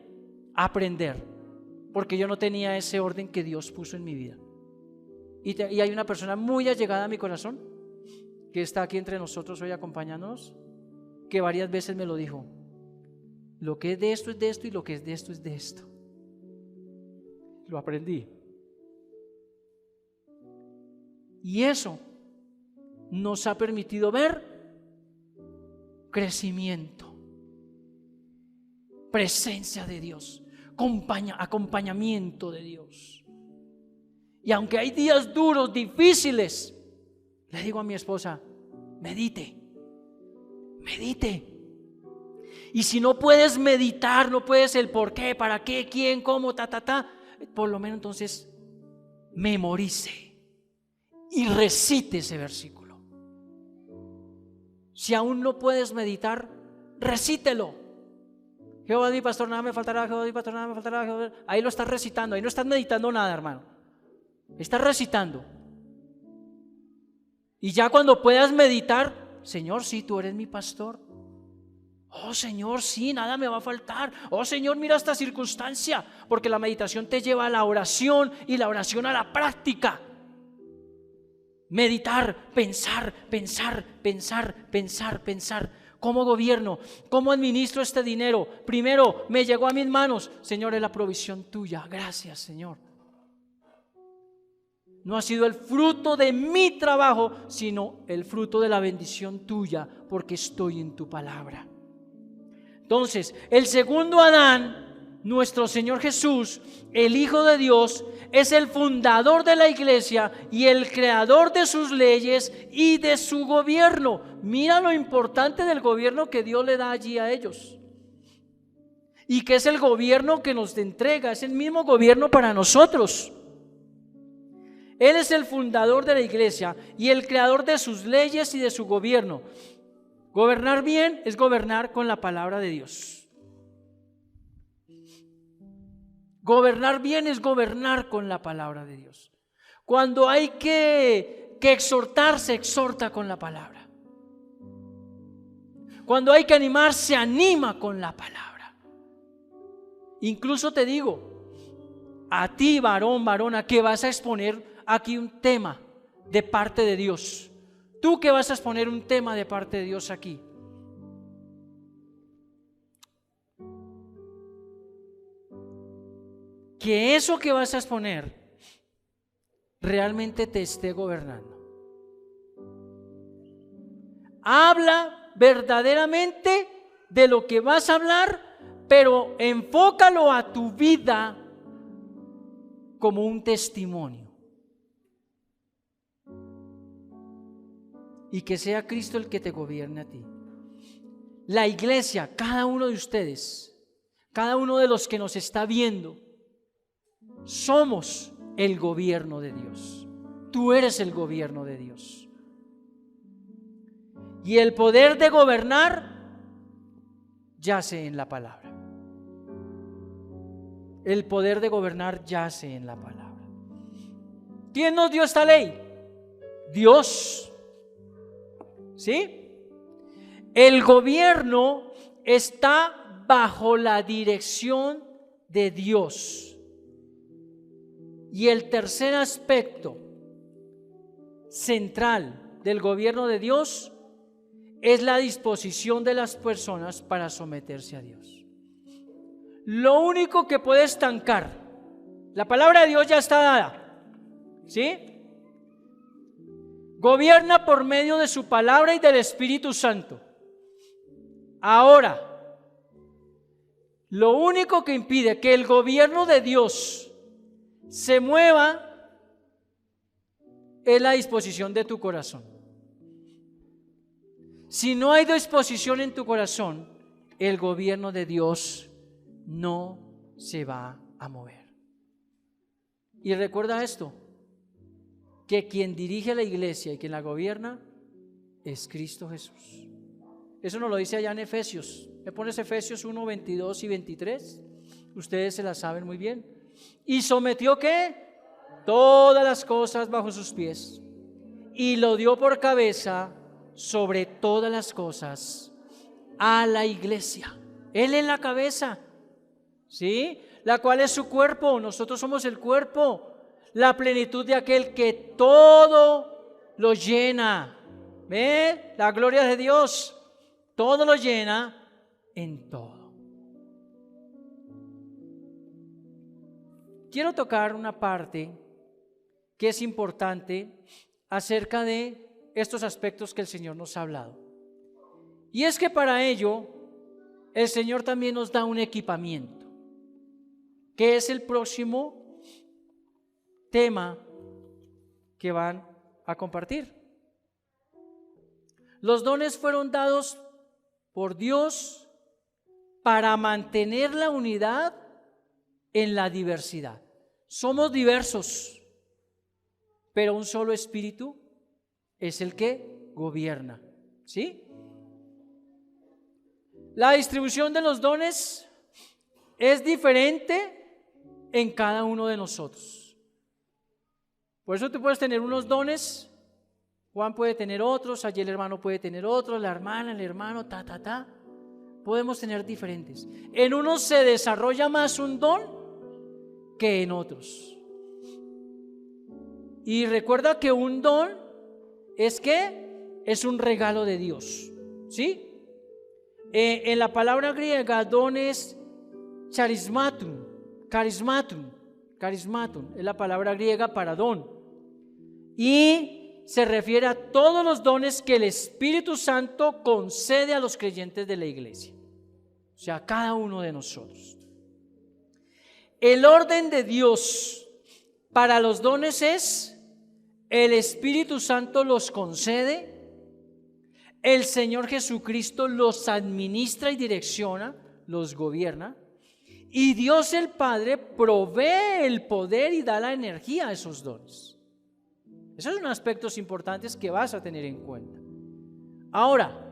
porque yo no tenía ese orden que Dios puso en mi vida. Y hay una persona muy allegada a mi corazón, que está aquí entre nosotros hoy acompañándonos, que varias veces me lo dijo: lo que es de esto es de esto y lo que es de esto es de esto. Lo aprendí. Y eso nos ha permitido ver crecimiento, presencia de Dios, acompañamiento de Dios. Y aunque hay días duros, difíciles, le digo a mi esposa: medite. Y si no puedes meditar, no puedes el por qué, para qué, quién, cómo, por lo menos entonces memorice y recite ese versículo. Si aún no puedes meditar, recítelo. Jehová es mi pastor, nada me faltará. Jehová es mi pastor, nada me faltará. Jehová... Ahí lo estás recitando, ahí no estás meditando nada, hermano. Estás recitando. Y ya cuando puedas meditar: Señor, sí, tú eres mi pastor. Oh Señor, sí, nada me va a faltar. Oh Señor, mira esta circunstancia. Porque la meditación te lleva a la oración y la oración a la práctica. Meditar, pensar. ¿Cómo gobierno? ¿Cómo administro este dinero? Primero, me llegó a mis manos. Señor, es la provisión tuya. Gracias, Señor. No ha sido el fruto de mi trabajo, sino el fruto de la bendición tuya, porque estoy en tu palabra. Entonces, el segundo Adán, nuestro Señor Jesús, el Hijo de Dios, es el fundador de la iglesia y el creador de sus leyes y de su gobierno. Mira lo importante del gobierno que Dios le da allí a ellos. Y que es el gobierno que nos entrega, es el mismo gobierno para nosotros. Él es el fundador de la iglesia y el creador de sus leyes y de su gobierno. Gobernar bien es gobernar con la palabra de Dios. Gobernar bien es gobernar con la palabra de Dios. Cuando hay que exhortar, se exhorta con la palabra. Cuando hay que animar, se anima con la palabra. Incluso te digo, a ti, varón, varona, que vas a exponer aquí un tema de parte de Dios. Tú que vas a exponer un tema de parte de Dios aquí. Que eso que vas a exponer realmente te esté gobernando. Habla verdaderamente de lo que vas a hablar, pero enfócalo a tu vida como un testimonio. Y que sea Cristo el que te gobierne a ti. La iglesia, cada uno de ustedes, cada uno de los que nos está viendo, somos el gobierno de Dios. Tú eres el gobierno de Dios. Y el poder de gobernar yace en la palabra. El poder de gobernar yace en la palabra. ¿Quién nos dio esta ley? Dios. ¿Sí? El gobierno está bajo la dirección de Dios. Y el tercer aspecto central del gobierno de Dios es la disposición de las personas para someterse a Dios. Lo único que puede estancar, la palabra de Dios ya está dada, ¿sí? Gobierna por medio de su palabra y del Espíritu Santo. Ahora, lo único que impide que el gobierno de Dios se mueva es la disposición de tu corazón. Si no hay disposición en tu corazón, el gobierno de Dios no se va a mover. Y recuerda esto, que quien dirige la iglesia y quien la gobierna es Cristo Jesús. Eso nos lo dice allá en Efesios. ¿Me pones Efesios 1, 22 y 23? Ustedes se la saben muy bien. Y sometió ¿qué? Todas las cosas bajo sus pies y lo dio por cabeza sobre todas las cosas a la iglesia. Él es la cabeza, ¿sí? La cual es su cuerpo. Nosotros somos el cuerpo, la plenitud de aquel que todo lo llena. ¿Ve? La gloria de Dios, todo lo llena en todo. Quiero tocar una parte que es importante acerca de estos aspectos que el Señor nos ha hablado. Y es que para ello el Señor también nos da un equipamiento, que es el próximo tema que van a compartir. Los dones fueron dados por Dios para mantener la unidad en la diversidad. Somos diversos, pero un solo espíritu es el que gobierna, ¿sí? La distribución de los dones es diferente en cada uno de nosotros. Por eso tú puedes tener unos dones, Juan puede tener otros, allí el hermano puede tener otros, la hermana, el hermano, podemos tener diferentes. En unos se desarrolla más un don que en otros. Y recuerda que un don es un regalo de Dios, ¿sí? En la palabra griega don es charismatum, es la palabra griega para don, y se refiere a todos los dones que el Espíritu Santo concede a los creyentes de la iglesia, o sea, a cada uno de nosotros. El orden de Dios para los dones es: el Espíritu Santo los concede, el Señor Jesucristo los administra y direcciona, los gobierna, y Dios el Padre provee el poder y da la energía a esos dones. Esos son aspectos importantes que vas a tener en cuenta. Ahora,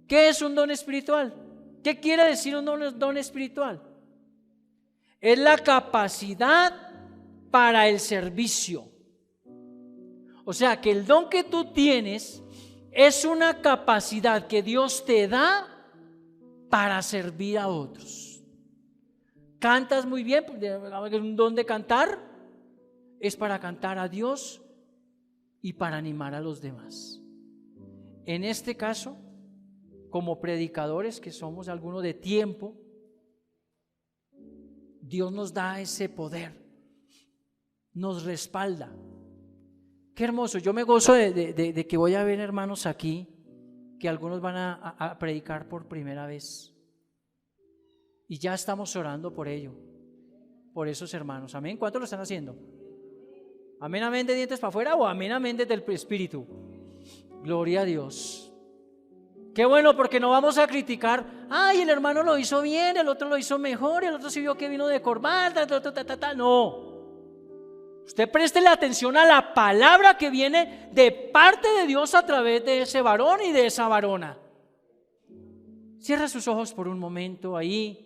¿qué es un don espiritual? ¿Qué quiere decir un don espiritual? Es la capacidad para el servicio. O sea, que el don que tú tienes es una capacidad que Dios te da para servir a otros. Cantas muy bien, un don de cantar es para cantar a Dios y para animar a los demás. En este caso, como predicadores que somos algunos de tiempo, Dios nos da ese poder, nos respalda. Qué hermoso, yo me gozo de que voy a ver hermanos aquí, que algunos van a predicar por primera vez. Y ya estamos orando por ello, por esos hermanos. Amén. ¿Cuántos lo están haciendo? Amén, amén de dientes para afuera o amén, amén desde el Espíritu. Gloria a Dios. Qué bueno, porque no vamos a criticar. Ay, el hermano lo hizo bien, el otro lo hizo mejor, el otro se vio que vino de corbata, no. Usted preste la atención a la palabra que viene de parte de Dios a través de ese varón y de esa varona. Cierra sus ojos por un momento ahí,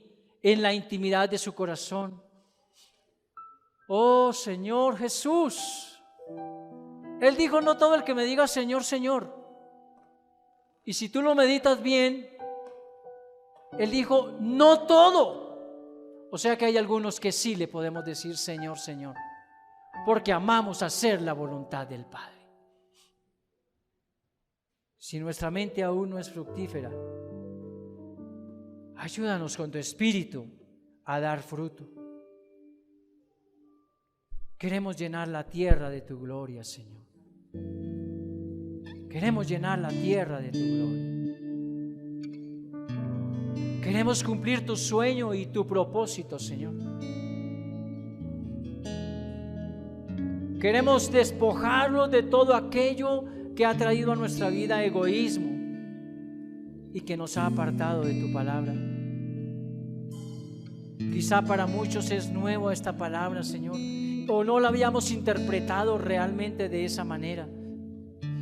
en la intimidad de su corazón. Oh Señor Jesús. Él dijo: no todo el que me diga Señor, Señor. Y si tú lo meditas bien, Él dijo: no todo. O sea que hay algunos que sí le podemos decir Señor, Señor, porque amamos hacer la voluntad del Padre. Si nuestra mente aún no es fructífera, ayúdanos con tu Espíritu a dar fruto. Queremos llenar la tierra de tu gloria, Señor. Queremos llenar la tierra de tu gloria. Queremos cumplir tu sueño y tu propósito, Señor. Queremos despojarnos de todo aquello que ha traído a nuestra vida egoísmo y que nos ha apartado de tu palabra. Quizá para muchos es nuevo esta palabra, Señor, o no la habíamos interpretado realmente de esa manera.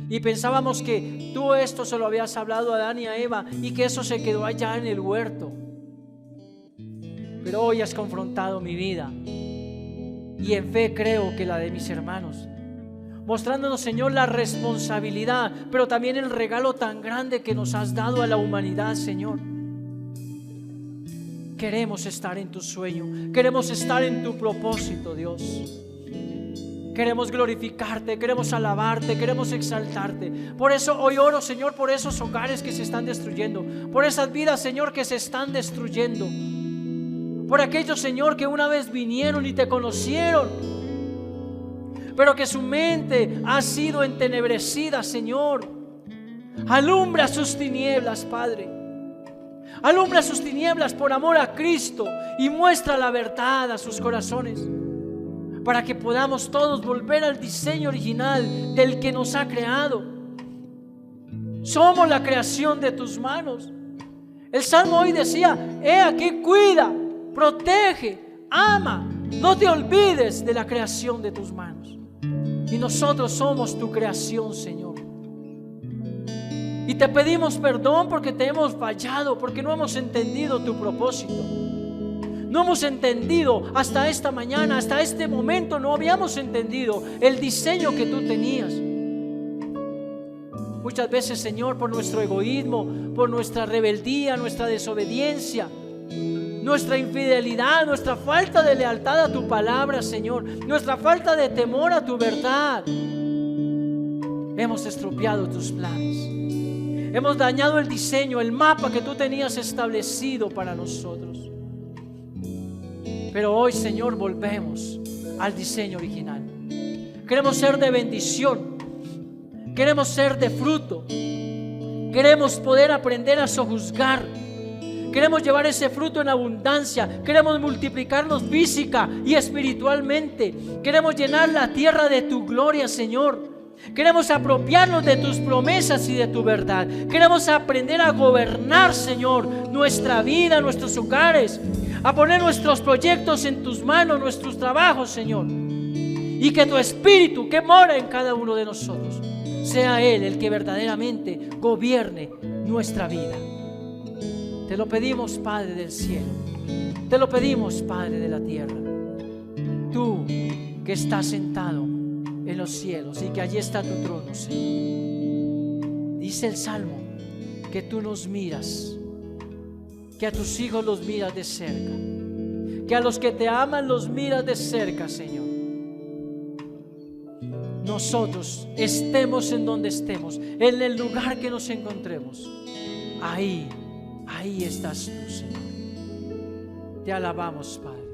Y pensábamos que tú esto se lo habías hablado a Adán y a Eva y que eso se quedó allá en el huerto. Pero hoy has confrontado mi vida y en fe creo que la de mis hermanos, mostrándonos, Señor, la responsabilidad, pero también el regalo tan grande que nos has dado a la humanidad, Señor. Queremos estar en tu sueño, queremos estar en tu propósito, Dios. Queremos glorificarte, queremos alabarte, queremos exaltarte. Por eso hoy oro, Señor, por esos hogares que se están destruyendo, por esas vidas, Señor, que se están destruyendo, por aquellos, Señor, que una vez vinieron y te conocieron, pero que su mente ha sido entenebrecida, Señor. Alumbra sus tinieblas, Padre. Alumbra sus tinieblas por amor a Cristo y muestra la verdad a sus corazones, para que podamos todos volver al diseño original del que nos ha creado. Somos la creación de tus manos. El Salmo hoy decía: he aquí, cuida, protege, ama, no te olvides de la creación de tus manos. Y nosotros somos tu creación, Señor. Y te pedimos perdón porque te hemos fallado, porque no hemos entendido tu propósito. No hemos entendido hasta esta mañana, hasta este momento no habíamos entendido el diseño que tú tenías. Muchas veces, Señor, por nuestro egoísmo, por nuestra rebeldía, nuestra desobediencia, nuestra infidelidad, nuestra falta de lealtad a tu palabra, Señor, nuestra falta de temor a tu verdad, hemos estropeado tus planes. Hemos dañado el diseño, el mapa que tú tenías establecido para nosotros. Pero hoy, Señor, volvemos al diseño original. Queremos ser de bendición. Queremos ser de fruto. Queremos poder aprender a sojuzgar. Queremos llevar ese fruto en abundancia. Queremos multiplicarnos física y espiritualmente. Queremos llenar la tierra de tu gloria, Señor. Queremos apropiarnos de tus promesas y de tu verdad. Queremos aprender a gobernar, Señor, nuestra vida, nuestros hogares, a poner nuestros proyectos en tus manos, nuestros trabajos, Señor. Y que tu Espíritu, que mora en cada uno de nosotros, sea Él el que verdaderamente gobierne nuestra vida. Te lo pedimos, Padre del cielo. Te lo pedimos, Padre de la tierra. Tú que estás sentado en los cielos y que allí está tu trono, Señor. Dice el Salmo que tú nos miras, que a tus hijos los miras de cerca, que a los que te aman los miras de cerca, Señor. Nosotros estemos en donde estemos, en el lugar que nos encontremos, ahí estás tú, Señor. Te alabamos, Padre.